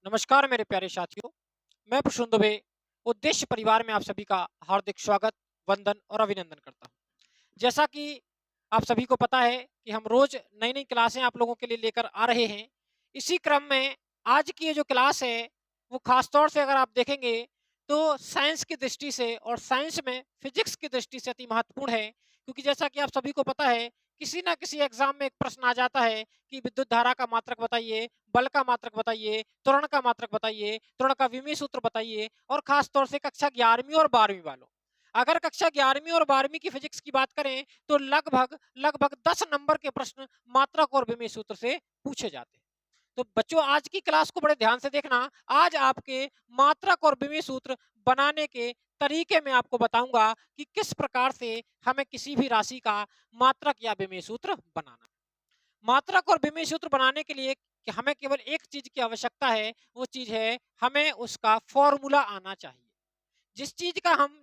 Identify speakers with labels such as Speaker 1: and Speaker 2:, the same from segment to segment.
Speaker 1: नमस्कार मेरे प्यारे साथियों। मैं प्रसून दुबे उद्देश्य परिवार में आप सभी का हार्दिक स्वागत, वंदन और अभिनंदन करता हूँ। जैसा कि आप सभी को पता है कि हम रोज नई नई क्लासें आप लोगों के लिए लेकर आ रहे हैं। इसी क्रम में आज की ये जो क्लास है वो खास तौर से अगर आप देखेंगे तो साइंस की दृष्टि से और साइंस में फिजिक्स की दृष्टि से अति महत्वपूर्ण है, क्योंकि जैसा कि आप सभी को पता है किसी ना किसी एग्जाम में एक प्रश्न आ जाता है कि विद्युत धारा का मात्रक बताइए, बल का मात्रक बताइए, त्वरण का मात्रक बताइए, त्वरण का विमीय सूत्र बताइए। और खास तौर से कक्षा 11वीं और 12वीं वालों, अगर कक्षा 11वीं और 12वीं की फिजिक्स की बात करें तो लगभग लगभग 10 नंबर के प्रश्न मात्रक और विमीय सूत्र से पूछे जाते हैं। तो बच्चों, आज की क्लास को बड़े ध्यान से देखना। आज आपके मात्रक और विमीय सूत्र बनाने के तरीके में आपको बताऊंगा कि किस प्रकार से हमें किसी भी राशि का मात्रक या विमीय सूत्र बनाना है। मात्रक और विमीय सूत्र बनाने के लिए कि हमें केवल एक चीज की आवश्यकता है, वो चीज है हमें उसका फॉर्मूला आना चाहिए।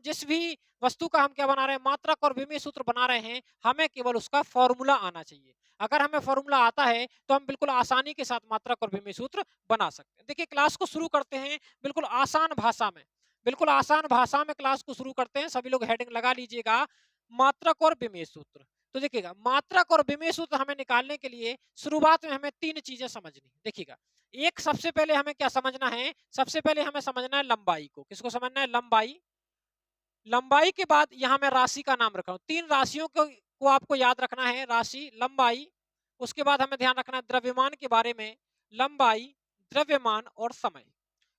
Speaker 1: जिस भी वस्तु का हम क्या बना रहे हैं, मात्रक और विमीय सूत्र बना रहे हैं, हमें केवल उसका फॉर्मूला आना चाहिए। अगर हमें फॉर्मूला आता है तो हम बिल्कुल आसानी के साथ मात्रक और विमीय सूत्र बना सकते हैं। देखिए, क्लास को शुरू करते हैं बिल्कुल आसान भाषा में। बिल्कुल आसान भाषा में क्लास को शुरू करते हैं। सभी लोग हेडिंग लगा लीजिएगा, मात्रक और विमीय सूत्र। तो देखिएगा, मात्रक और विमीय सूत्र हमें निकालने के लिए शुरुआत में हमें तीन चीजें समझनी है। देखिएगा, एक सबसे पहले हमें क्या समझना है, सबसे पहले हमें समझना है लंबाई को। किसको समझना है? लंबाई। लंबाई के बाद यहाँ मैं राशि का नाम रखा हूं। तीन राशियों को आपको याद रखना है, राशि, लंबाई। उसके बाद हमें ध्यान रखना है द्रव्यमान के बारे में। लंबाई, द्रव्यमान और समय।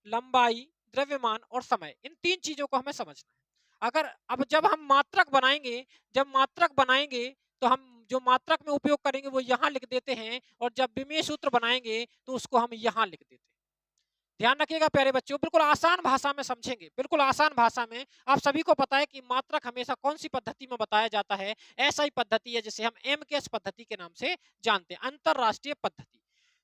Speaker 1: लंबाई, द्रव्यमान और समय, इन तीन चीजों को हमें समझना है। अगर अब जब हम मात्रक बनाएंगे, जब मात्रक बनाएंगे तो हम जो मात्रक में उपयोग करेंगे वो यहाँ लिख देते हैं, और जब विमीय सूत्र बनाएंगे तो उसको हम यहाँ लिख देते हैं। ध्यान रखिएगा प्यारे बच्चों, बिल्कुल आसान भाषा में समझेंगे, बिल्कुल आसान भाषा में। आप सभी को पता है कि मात्रक हमेशा कौन सी पद्धति में बताया जाता है? ऐसा ही पद्धति है जिसे हम एमकेएस पद्धति के नाम से जानते हैं, अंतरराष्ट्रीय पद्धति।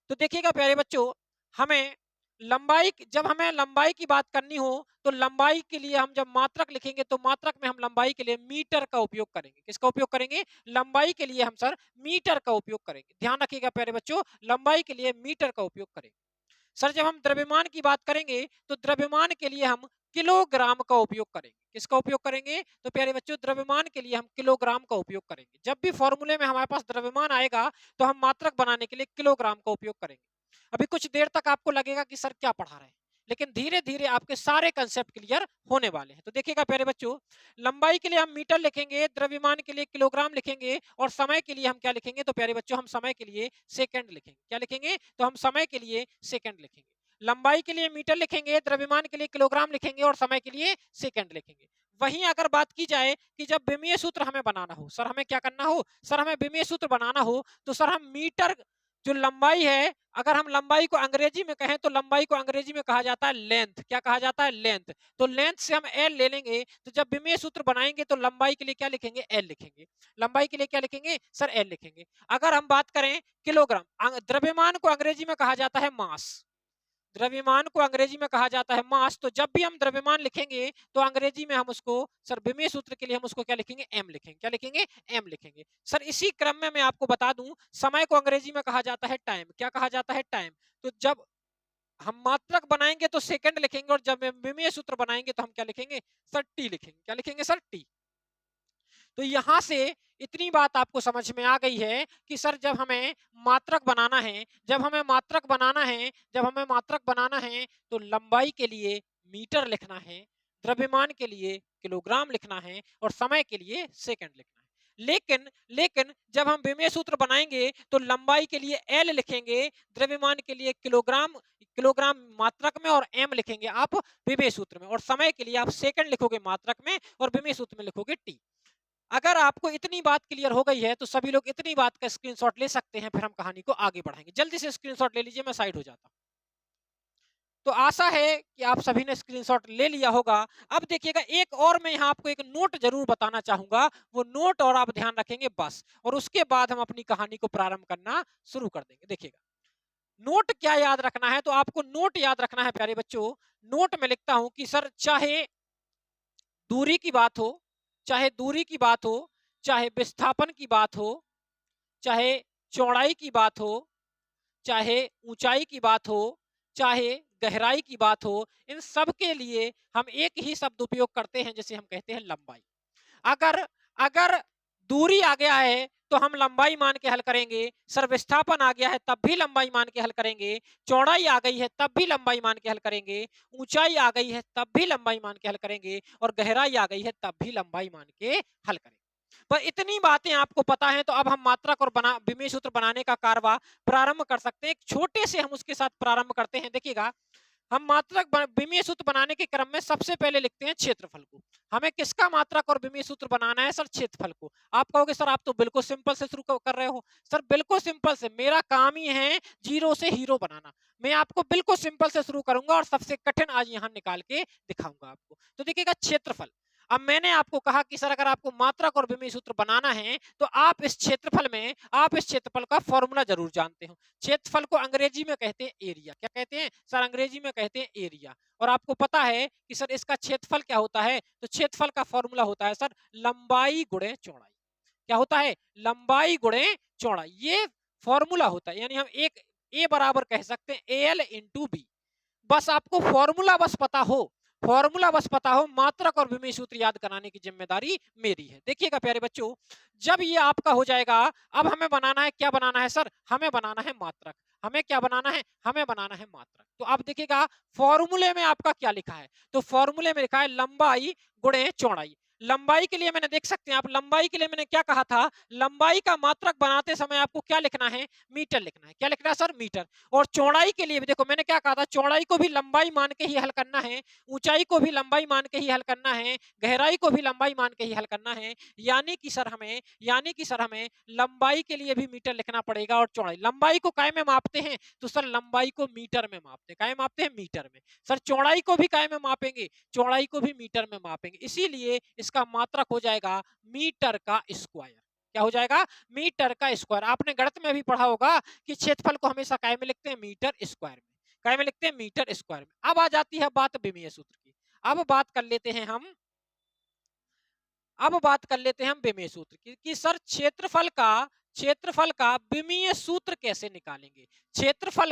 Speaker 1: तो देखिएगा प्यारे बच्चों, हमें जब हमें लंबाई की बात करनी हो तो लंबाई के लिए हम जब मात्रक लिखेंगे तो मात्रक में हम लंबाई के लिए मीटर का उपयोग करेंगे। किसका उपयोग करेंगे? लंबाई के लिए हम सर मीटर का उपयोग करेंगे। ध्यान रखिएगा प्यारे बच्चों, लंबाई के लिए मीटर का उपयोग करेंगे। सर, जब हम द्रव्यमान की बात करेंगे तो द्रव्यमान के लिए हम किलोग्राम का उपयोग करेंगे। किसका उपयोग करेंगे? तो प्यारे बच्चों, द्रव्यमान के लिए हम किलोग्राम का उपयोग करेंगे। जब भी फॉर्मूले में हमारे पास द्रव्यमान आएगा तो हम मात्रक बनाने के लिए किलोग्राम का उपयोग करेंगे। अभी कुछ देर तक आपको लगेगा कि सर क्या पढ़ा रहे हैं, लेकिन धीरे धीरे आपके सारे कंसेप्ट क्लियर होने वाले हैं। तो देखिएगा प्यारे बच्चों, लंबाई के लिए हम मीटर लिखेंगे, द्रव्यमान के लिए किलोग्राम लिखेंगे, और समय के लिए हम क्या लिखेंगे? तो प्यारे बच्चों, हम समय के लिए सेकंड लिखेंगे। क्या लिखेंगे? तो हम समय के लिए सेकंड लिखेंगे। लंबाई के लिए मीटर लिखेंगे, द्रव्यमान के लिए किलोग्राम लिखेंगे, और समय के लिए सेकंड लिखेंगे। वहीं अगर बात की जाए कि जब विमीय सूत्र हमें बनाना हो, सर हमें क्या करना हो? सर हमें विमीय सूत्र बनाना हो तो सर हम मीटर, जो लंबाई है, अगर हम लंबाई को अंग्रेजी में कहें तो लंबाई को अंग्रेजी में कहा जाता है लेंथ। क्या कहा जाता है? लेंथ। तो लेंथ से हम एल ले लेंगे, तो जब विमीय सूत्र बनाएंगे तो लंबाई के लिए क्या लिखेंगे? एल लिखेंगे। लंबाई के लिए क्या लिखेंगे? सर एल लिखेंगे। अगर हम बात करें किलोग्राम, द्रव्यमान को अंग्रेजी में कहा जाता है मास। द्रव्यमान को अंग्रेजी में कहा जाता है मास। तो जब भी हम द्रव्यमान लिखेंगे तो अंग्रेजी में हम उसको, सर विमीय सूत्र के लिए हम उसको क्या लिखेंगे? एम लिखेंगे। क्या लिखेंगे? एम लिखेंगे। सर इसी क्रम में मैं आपको बता दूं, समय को अंग्रेजी में कहा जाता है टाइम। क्या कहा जाता है? टाइम। तो जब हम मात्रक बनाएंगे तो सेकंड लिखेंगे, और जब विमीय सूत्र बनाएंगे तो हम क्या लिखेंगे? सर टी लिखेंगे। क्या लिखेंगे? Sir T. तो यहां से इतनी बात आपको समझ में आ गई है कि सर जब हमें मात्रक बनाना है, जब हमें मात्रक बनाना है तो लंबाई के लिए मीटर लिखना है, द्रव्यमान के लिए किलोग्राम लिखना है, और समय के लिए सेकंड लिखना है। लेकिन लेकिन जब हम विमीय सूत्र बनाएंगे तो लंबाई के लिए एल लिखेंगे, द्रव्यमान के लिए किलोग्राम, किलोग्राम मात्रक में, और एम लिखेंगे आप विमीय सूत्र में, और समय के लिए आप सेकंड लिखोगे मात्रक में, और विमीय सूत्र में लिखोगे टी। अगर आपको इतनी बात क्लियर हो गई है तो सभी लोग इतनी बात का स्क्रीनशॉट ले सकते हैं, फिर हम कहानी को आगे बढ़ाएंगे। जल्दी से स्क्रीनशॉट ले लीजिए, मैं साइड हो जाता हूं। तो आशा है कि आप सभी ने स्क्रीनशॉट ले लिया होगा। अब देखिएगा, एक और मैं यहाँ आपको एक नोट जरूर बताना चाहूंगा, वो नोट और आप ध्यान रखेंगे बस, और उसके बाद हम अपनी कहानी को प्रारंभ करना शुरू कर देंगे। देखिएगा, नोट क्या याद रखना है, तो आपको नोट याद रखना है प्यारे बच्चों। नोट में लिखता हूं कि सर चाहे दूरी की बात हो, चाहे दूरी की बात हो, चाहे विस्थापन की बात हो, चाहे चौड़ाई की बात हो, चाहे ऊंचाई की बात हो, चाहे गहराई की बात हो, इन सब के लिए हम एक ही शब्द उपयोग करते हैं, जिसे हम कहते हैं लंबाई। अगर अगर दूरी आ गया है तो हम लंबाई मान के हल करेंगे, सर विस्थापन आ गया है तब भी लंबाई मान के हल करेंगे, चौड़ाई आ गई है तब भी लंबाई मान के हल करेंगे, ऊंचाई आ गई है तब भी लंबाई मान के हल करेंगे, और गहराई आ गई है तब भी लंबाई मान के हल करेंगे। पर इतनी बातें आपको पता है तो अब हम मात्रक और विमेय सूत्र बनाने का कारवा प्रारंभ कर सकते हैं। एक छोटे से हम उसके साथ प्रारंभ करते हैं। देखिएगा, हम मात्रक विमीय सूत्र बनाने के क्रम में सबसे पहले लिखते हैं क्षेत्रफल को। हमें किसका मात्रक और विमीय सूत्र बनाना है? सर क्षेत्रफल को। आप कहोगे सर आप तो बिल्कुल सिंपल से शुरू कर रहे हो। सर बिल्कुल सिंपल से, मेरा काम ही है जीरो से हीरो बनाना। मैं आपको बिल्कुल सिंपल से शुरू करूंगा और सबसे कठिन आज यहाँ निकाल के दिखाऊंगा आपको। तो देखिएगा, क्षेत्रफल। अब मैंने आपको कहा कि सर अगर आपको मात्रक और विमीय सूत्र बनाना है तो आप इस क्षेत्रफल का फॉर्मूला जरूर जानते हो। क्षेत्रफल को अंग्रेजी में कहते हैं एरिया। क्या कहते हैं सर? अंग्रेजी में कहते हैं एरिया। और आपको पता है कि सर इसका क्षेत्रफल क्या होता है? तो क्षेत्रफल का फॉर्मूला होता है सर लंबाई गुणे चौड़ाई। क्या होता है? लंबाई गुणे चौड़ाई। ये फॉर्मूला होता है। यानी हम एक ए बराबर कह सकते हैं एल इंटू बी। बस आपको फॉर्मूला बस पता हो, मात्रक और विमीय सूत्र याद कराने की जिम्मेदारी मेरी है। देखिएगा प्यारे बच्चों, जब ये आपका हो जाएगा, अब हमें बनाना है, क्या बनाना है सर? हमें बनाना है मात्रक। हमें क्या बनाना है? हमें बनाना है मात्रक। तो आप देखिएगा फॉर्मूले में आपका क्या लिखा है? तो फॉर्मूले में लिखा है लंबाई गुणे चौड़ाई। लंबाई के लिए मैंने, देख सकते हैं आप, लंबाई के लिए मैंने क्या कहा था? लंबाई का मात्रक बनाते समय आपको क्या लिखना है? मीटर लिखना है। क्या लिखना है सर? मीटर। और चौड़ाई के लिए भी देखो मैंने क्या कहा था? चौड़ाई को भी लंबाई मान के ही हल करना है, ऊंचाई को भी लंबाई मान के ही हल करना है, गहराई को भी लंबाई मान के ही हल करना है। यानी कि सर हमें लंबाई के लिए भी मीटर लिखना पड़ेगा और चौड़ाई। लंबाई को काय में मापते हैं? तो सर लंबाई को मीटर में मापते हैं। काय मापते हैं? मीटर में। सर चौड़ाई को भी काय में मापेंगे? चौड़ाई को भी मीटर में मापेंगे। इसीलिए इसका मात्रक हो जाएगा मीटर का स्क्वायर। क्या हो जाएगा? मीटर का स्क्वायर। आपने गणित में भी पढ़ा होगा कि क्षेत्रफल को हमेशा काय में लिखते हैं? मीटर स्क्वायर में। काय में लिखते हैं? मीटर स्क्वायर में। अब आ जाती है बात विमीय सूत्र की। अब बात कर लेते हैं हम विमीय सूत्र की कि सर क्षेत्रफल का विमीय सूत्र कैसे निकालेंगे? क्षेत्रफल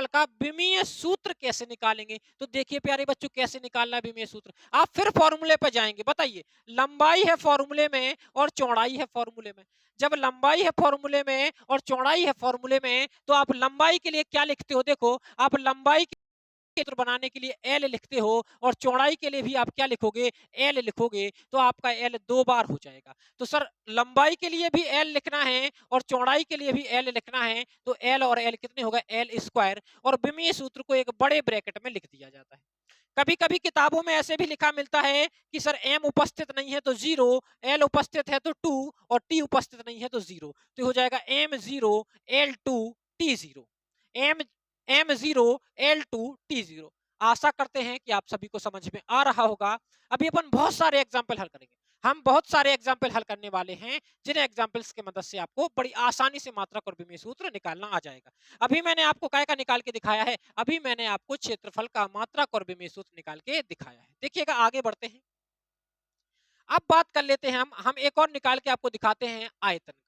Speaker 1: का विमीय सूत्र कैसे निकालेंगे? तो देखिए प्यारे बच्चों, कैसे निकालना है विमीय सूत्र। आप फिर फॉर्मूले पर जाएंगे। बताइए, लंबाई है फॉर्मूले में और चौड़ाई है फॉर्मूले में। जब लंबाई है फॉर्मूले में और चौड़ाई है फॉर्मूले में, तो आप लंबाई के लिए क्या लिखते हो? देखो, आप लंबाई सूत्र बनाने के लिए एल लिखते हो और चौड़ाई के लिए भी आप क्या लिखोगे? एल लिखोगे। तो आपका एल दो बार हो जाएगा। तो सर लंबाई के लिए भी एल लिखना है और चौड़ाई के लिए भी एल लिखना है, तो एल और एल कितने होगा? L square. और विमीय सूत्र को एक बड़े ब्रैकेट में लिख दिया जाता है। कभी कभी किताबों में ऐसे भी लिखा मिलता है कि सर एम उपस्थित नहीं है तो जीरो, एल उपस्थित है तो टू, और टी उपस्थित नहीं है तो जीरो। तो हो जाएगा M zero L two T zero. M M zero L two T zero. आशा करते हैं कि आप सभी को समझ में आ रहा होगा। अभी अपन बहुत सारे एग्जाम्पल हल करेंगे। हम बहुत सारे एग्जाम्पल हल करने वाले हैं, जिन एग्जाम्पल्स की मदद से आपको बड़ी आसानी से मात्रक और विमीय सूत्र निकालना आ जाएगा। अभी मैंने आपको काय का निकाल के दिखाया है? अभी मैंने आपको क्षेत्रफल का मात्रक और विमीय सूत्र निकाल के दिखाया है। देखिएगा, आगे बढ़ते हैं। अब बात कर लेते हैं हम एक और निकाल के आपको दिखाते हैं, आयतन का।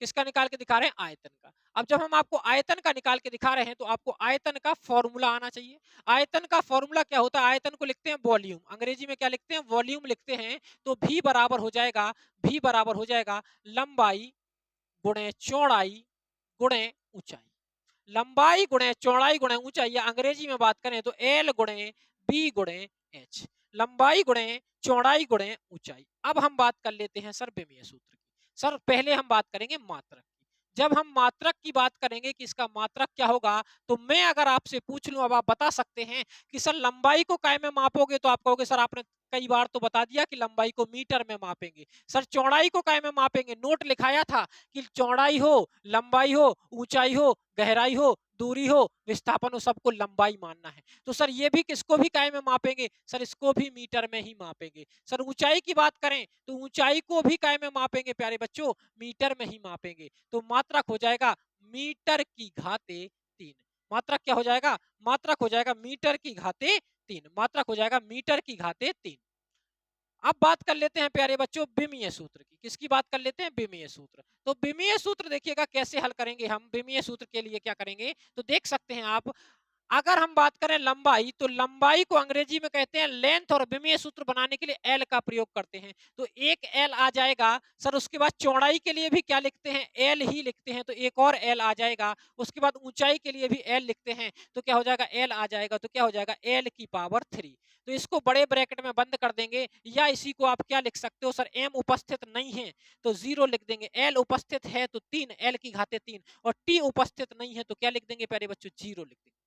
Speaker 1: किसका निकाल के दिखा रहे हैं? आयतन का। अब जब हम आपको आयतन का निकाल के दिखा रहे हैं तो आपको आयतन का फॉर्मूला आना चाहिए। आयतन का फॉर्मूला क्या होता है? आयतन को लिखते हैं वॉल्यूम। अंग्रेजी में क्या लिखते हैं? वॉल्यूम लिखते हैं। तो भी बराबर हो जाएगा लंबाई गुणे चौड़ाई गुणे ऊंचाई। लंबाई गुणे चौड़ाई गुणे ऊंचाई, या अंग्रेजी में बात करें तो एल गुणे बी गुणे एच। लंबाई गुणे चौड़ाई गुणे ऊंचाई। अब हम बात कर लेते हैं सर विमीय सूत्र की। सर पहले हम बात करेंगे मात्रक की। जब हम मात्रक की बात करेंगे कि इसका मात्रक क्या होगा, तो मैं अगर आपसे पूछ लूं, अब आप बता सकते हैं कि सर लंबाई को काय में मापोगे, तो आप कहोगे सर आपने कई बार तो बता दिया कि लंबाई को मीटर में मापेंगे। सर चौड़ाई को काय में मापेंगे? नोट लिखाया था कि चौड़ाई हो, लंबाई हो, ऊंचाई हो, गहराई हो, दूरी हो, विस्थापन हो, सबको लंबाई मानना है। तो सर ये भी किसको भी काय में मापेंगे? सर इसको भी मीटर में ही मापेंगे। सर ऊंचाई की बात करें तो ऊंचाई को भी काय में मापेंगे प्यारे बच्चों? मीटर में ही मापेंगे। तो मात्रक हो जाएगा मीटर की घाते 3। मात्रक क्या हो जाएगा? मात्रक हो जाएगा मीटर की घाते 3। मात्रक हो जाएगा मीटर की घाते 3। अब बात कर लेते हैं प्यारे बच्चों विमीय सूत्र की। किसकी बात कर लेते हैं? विमीय सूत्र। तो विमीय सूत्र देखिएगा कैसे हल करेंगे हम। विमीय सूत्र के लिए क्या करेंगे तो देख सकते हैं आप, अगर हम बात करें लंबाई, तो लंबाई को अंग्रेजी में कहते हैं लेंथ, और विमीय सूत्र बनाने के लिए एल का प्रयोग करते हैं। तो एक एल आ जाएगा सर। उसके बाद चौड़ाई के लिए भी क्या लिखते हैं? एल ही लिखते हैं, तो एक और एल आ जाएगा। उसके बाद ऊंचाई के लिए भी एल लिखते हैं, तो क्या हो जाएगा? एल आ जाएगा। तो क्या हो जाएगा? एल की पावर 3। तो इसको बड़े ब्रैकेट में बंद कर देंगे, या इसी को आप क्या लिख सकते हो सर? एम उपस्थित नहीं है तो 0 लिख देंगे, एल उपस्थित है तो 3, एल की घाते 3, और टी उपस्थित नहीं है तो क्या लिख देंगे प्यारे बच्चों? 0 लिख देंगे।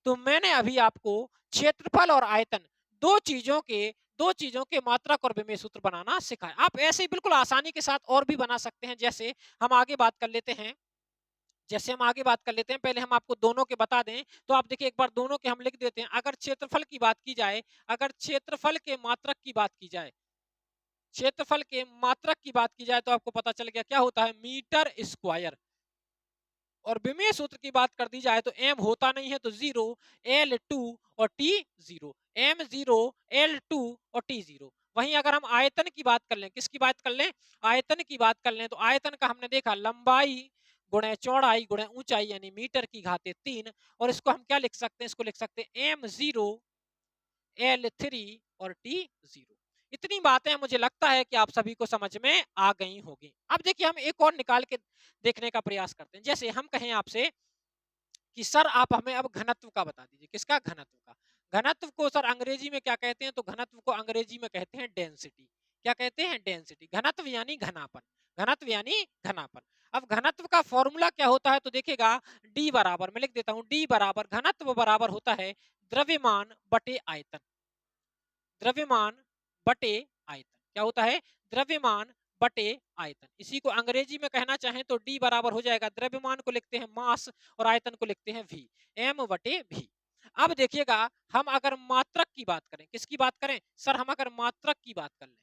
Speaker 1: तो मैंने अभी आपको क्षेत्रफल और आयतन दो चीजों के मात्रक और विमीय सूत्र बनाना सिखाया। आप ऐसे ही बिल्कुल आसानी के साथ और भी बना सकते हैं। जैसे हम आगे बात कर लेते हैं, पहले हम आपको दोनों के बता दें। तो आप देखिए, एक बार दोनों के हम लिख देते हैं। अगर क्षेत्रफल की बात की जाए, अगर क्षेत्रफल के मात्रक की बात की जाए, क्षेत्रफल के मात्रक की बात की जाए, तो आपको पता चल गया क्या होता है? Metre square. और विमीय सूत्र की बात कर दी जाए तो एम होता नहीं है तो 0, L2 और T 0, M0, L2 और T 0। वहीं अगर हम आयतन की बात कर लें, किसकी बात कर लें? आयतन की बात कर लें, तो आयतन का हमने देखा लंबाई गुणे चौड़ाई गुणे ऊंचाई, यानी मीटर की घाते 3। और इसको हम क्या लिख सकते हैं? इसको लिख सकते हैं M0, L3 और T 0। इतनी बातें मुझे लगता है कि आप सभी को समझ में आ गई होगी। अब देखिए, हम एक और निकाल के देखने का प्रयास करते हैं। जैसे हम कहें आपसे कि सर आप हमें अब घनत्व का बता दीजिए। किसका? घनत्व का। घनत्व को सर अंग्रेजी में क्या कहते हैं? तो घनत्व को अंग्रेजी में कहते हैं डेंसिटी। क्या कहते हैं? डेंसिटी। घनत्व यानी घनापन। घनत्व यानी घनापन। अब घनत्व का फॉर्मूला क्या होता है? तो देखिएगा, डी बराबर, मैं लिख देता हूं, डी बराबर, घनत्व बराबर होता है द्रव्यमान बटे आयतन। द्रव्यमान बटे आयतन। क्या होता है? द्रव्यमान बटे आयतन। इसी को अंग्रेजी में कहना चाहें तो डी बराबर हो जाएगा, द्रव्यमान को लिखते हैं मास और आयतन को लिखते हैं वी, एम बटे वी। अब देखिएगा, हम अगर मात्रक की बात करें, किसकी बात करें सर? हम अगर मात्रक की बात कर लें,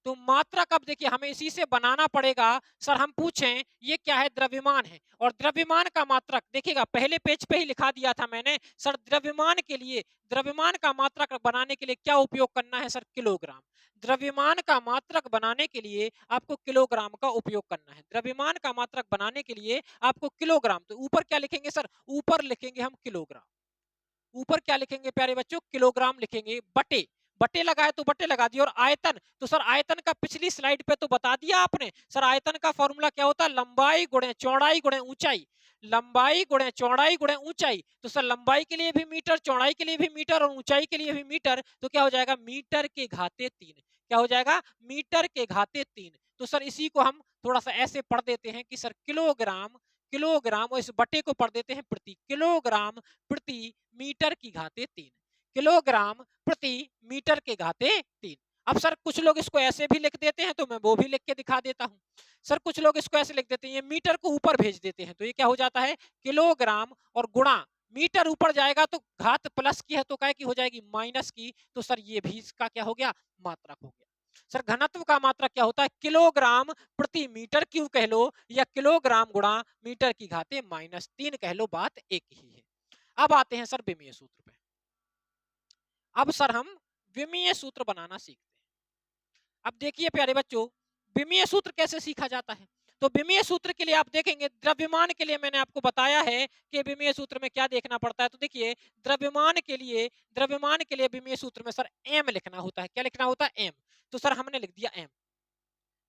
Speaker 1: तो मात्रक, अब देखिए हमें इसी से बनाना पड़ेगा। सर हम पूछें ये क्या है? द्रव्यमान है। और द्रव्यमान का मात्रक देखिएगा, पहले पेज पे ही लिखा दिया था मैंने सर। द्रव्यमान का मात्रक बनाने के लिए क्या उपयोग करना है सर? किलोग्राम। द्रव्यमान का मात्रक बनाने के लिए आपको किलोग्राम का उपयोग करना है। द्रव्यमान का मात्रक बनाने के लिए आपको किलोग्राम, तो ऊपर क्या लिखेंगे सर? ऊपर लिखेंगे हम किलोग्राम। ऊपर क्या लिखेंगे प्यारे बच्चों? किलोग्राम लिखेंगे। बटे, बटे लगाए तो बटे लगा दिया। और आयतन, तो सर आयतन का पिछली स्लाइड पे तो बता दिया आपने सर। आयतन का फॉर्मूला क्या होता है? लंबाई गुणे चौड़ाई गुणे ऊंचाई। लंबाई गुणे चौड़ाई गुणे ऊंचाई। तो सर लंबाई के लिए भी मीटर, चौड़ाई के लिए भी मीटर, और ऊंचाई के लिए भी मीटर। तो क्या हो जाएगा? मीटर के घाते 3। क्या हो जाएगा? मीटर के घाते 3। तो सर इसी को हम थोड़ा सा ऐसे पढ़ देते हैं कि सर किलोग्राम, किलोग्राम, और इस बटे को पढ़ देते हैं प्रति। किलोग्राम प्रति मीटर की घाते 3। किलोग्राम प्रति मीटर के घाते 3। अब सर कुछ लोग इसको ऐसे भी लिख देते हैं, तो मैं वो भी लिख के दिखा देता हूं। सर कुछ लोग इसको ऐसे लिख देते हैं, ये मीटर को ऊपर भेज देते हैं, तो ये क्या हो जाता है? किलोग्राम, और गुणा, मीटर ऊपर जाएगा तो घात प्लस की है तो क्या की हो जाएगी? माइनस की। तो सर ये भी इसका क्या हो गया? मात्रक हो गया। सर घनत्व का मात्रक क्या होता है? किलोग्राम प्रति मीटर क्यूब कह लो, या किलोग्राम गुणा मीटर की घाते -3 कह लो, बात एक ही है। अब आते हैं सर विमीय सूत्र पे। अब सर हम विमीय सूत्र बनाना सीखते हैं। अब देखिए प्यारे बच्चों, विमीय सूत्र कैसे सीखा जाता है? तो विमीय सूत्र के लिए आप देखेंगे, द्रव्यमान के लिए मैंने आपको बताया है कि विमीय सूत्र में क्या देखना पड़ता है। तो देखिए, द्रव्यमान के लिए विमीय सूत्र में सर एम लिखना होता है। क्या लिखना होता है? एम। तो सर हमने लिख दिया एम।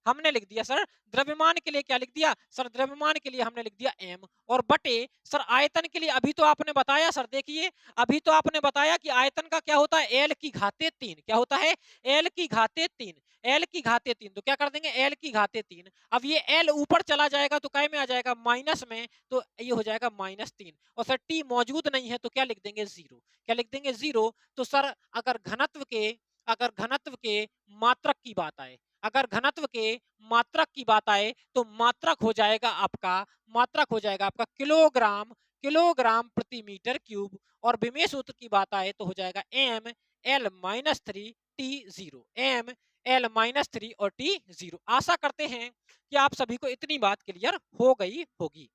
Speaker 1: हमने लिख दिया सर द्रव्यमान के लिए, क्या लिख दिया सर? द्रव्यमान के लिए हमने लिख दिया एम। और बटे सर आयतन के लिए अभी तो आपने बताया सर, देखिए अभी तो आपने बताया कि आयतन का क्या होता है? एल की घाते 3। क्या होता है? एल की घाते 3। एल की घाते 3, तो क्या कर देंगे? एल की घाते 3। अब ये एल ऊपर चला जाएगा तो कै में आ जाएगा? माइनस में। तो ये हो जाएगा -3। और सर टी मौजूद नहीं है तो क्या लिख देंगे? 0। क्या लिख देंगे? 0। तो सर अगर घनत्व के मात्रक की बात आए, अगर घनत्व के मात्रक की बात आए, तो मात्रक हो जाएगा आपका किलोग्राम, किलोग्राम प्रति मीटर क्यूब। और विमीय सूत्र की बात आए तो हो जाएगा M L-3 T 0, M L-3 और T 0। आशा करते हैं कि आप सभी को इतनी बात क्लियर हो गई होगी।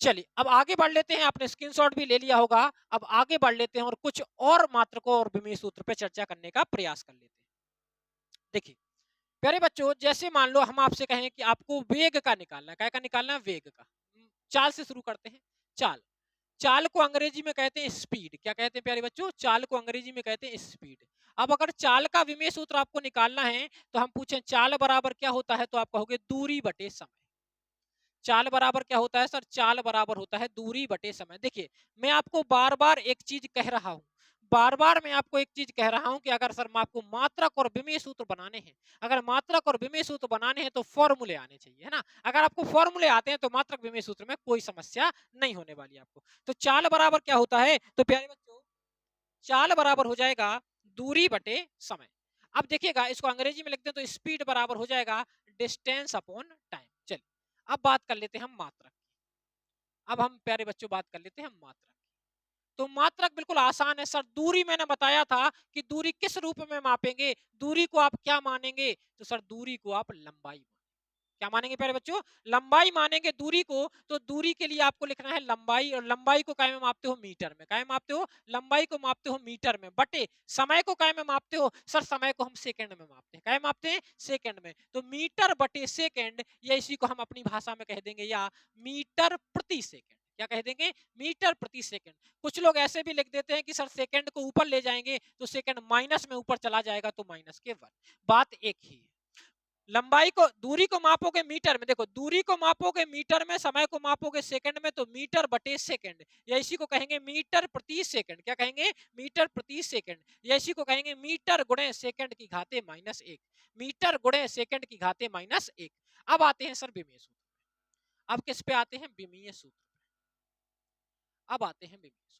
Speaker 1: चलिए अब आगे बढ़ लेते हैं। आपने स्क्रीनशॉट भी ले लिया होगा। अब आगे बढ़ लेते हैं और कुछ और मात्रकों और विमीय सूत्र पे चर्चा करने का प्रयास कर लेते हैं। देखिए प्यारे बच्चों, जैसे मान लो हम आपसे कहें कि आपको वेग का निकालना है, काय का निकालना है? वेग का। चाल से शुरू करते हैं। चाल, चाल को अंग्रेजी में कहते हैं स्पीड। क्या कहते हैं प्यारे बच्चों? चाल को अंग्रेजी में कहते हैं स्पीड। अब अगर चाल का विमेय सूत्र आपको निकालना है तो हम पूछें चाल बराबर क्या होता है, तो आप कहोगे दूरी बटे समय। चाल बराबर क्या होता है सर? चाल बराबर होता है दूरी बटे समय। देखिए मैं आपको बार बार एक चीज कह रहा हूं, बार बार मैं आपको एक चीज कह रहा हूं कि अगर सर मैं आपको मात्रक और विमेय सूत्र बनाने हैं, अगर मात्रक और विमेय सूत्र बनाने हैं तो फॉर्मूले आने चाहिए, है ना? अगर आपको फॉर्मूले आते हैं तो मात्रक विमेय सूत्र में कोई समस्या नहीं होने वाली आपको। तो चाल बराबर क्या होता है? तो प्यारे बच्चों, चाल बराबर हो जाएगा दूरी बटे समय। अब देखिएगा इसको अंग्रेजी में लिखते हैं तो स्पीड बराबर हो जाएगा डिस्टेंस अपॉन टाइम। चलिए अब बात कर लेते हैं हम मात्रक। अब हम प्यारे बच्चों बात कर लेते हैं मात्रक। तो मात्रक बिल्कुल आसान है सर। दूरी मैंने बताया था कि दूरी किस रूप में मापेंगे, दूरी को आप क्या मानेंगे? तो सर दूरी को आप लंबाई, क्या मानेंगे प्यारे बच्चों? लंबाई मानेंगे दूरी को। तो दूरी के लिए आपको लिखना है लंबाई, और लंबाई को काय में मापते हो? मीटर में। काय में मापते हो? लंबाई को मापते हो मीटर में, बटे समय को काय में मापते हो? सर समय को हम सेकंड में मापते हैं। काय में मापते हैं? सेकंड में। तो मीटर बटे सेकंड, या इसी को हम अपनी भाषा में कह देंगे या मीटर प्रति सेकंड। क्या कह देंगे? मीटर प्रति सेकंड। कुछ लोग ऐसे भी लिख देते हैं कि सर सेकंड को ऊपर ले जाएंगे तो सेकंड माइनस में ऊपर चला जाएगा तो माइनस के वन। बात एक ही है। लंबाई को, दूरी को मापोगे मीटर में, देखो दूरी को मापोगे मीटर में, समय को मापोगे सेकंड में, तो मीटर बटे सेकंड, या इसी को कहेंगे मीटर प्रति सेकंड। क्या कहेंगे? मीटर प्रति सेकंड, या इसी को कहेंगे मीटर गुणे सेकंड की घाते माइनस एक। मीटर गुणे सेकंड की घाते माइनस एक। अब आते हैं सर विमेय सूत्र। अब किस पे आते हैं? विमीय सूत्र। अब आते हैं विमीय सूत्र।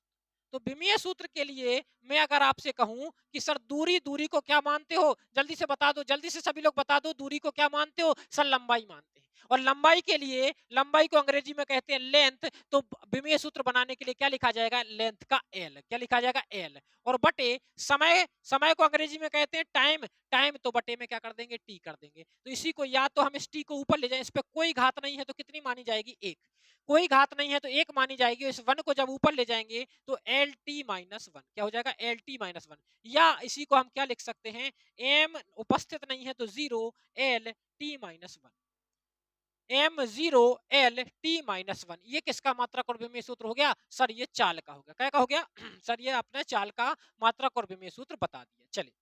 Speaker 1: तो विमीय सूत्र के लिए मैं अगर आपसे कहूं कि सर दूरी, दूरी को क्या मानते हो? जल्दी से बता दो, जल्दी से सभी लोग बता दो, दूरी को क्या मानते हो? सर लंबाई मानते हैं। और लंबाई के लिए, लंबाई को अंग्रेजी में कहते हैं लेंथ। तो विमीय सूत्र बनाने के लिए क्या लिखा जाएगा? लेंथ का एल। क्या लिखा जाएगा? एल। और बटे समय, समय को अंग्रेजी में कहते हैं टाइम। टाइम तो बटे में क्या कर देंगे? टी कर देंगे। तो इसी को या तो हम इस टी को ऊपर ले जाएं, इस पे कोई घात नहीं है तो कितनी मानी जाएगी? एक। कोई घात नहीं है तो एक मानी जाएगी। इस वन को जब ऊपर ले जाएंगे तो एल टी माइनस वन। क्या हो जाएगा? L T minus one. या इसी को हम क्या लिख सकते हैं? एम उपस्थित नहीं है तो zero L T minus one. M zero L T minus one. ये किसका मात्रक और विमेय सूत्र हो गया? सर ये चाल का हो गया। क्या का हो गया? सर ये आपने चाल का मात्रक और विमेय सूत्र बता दिया। चलिए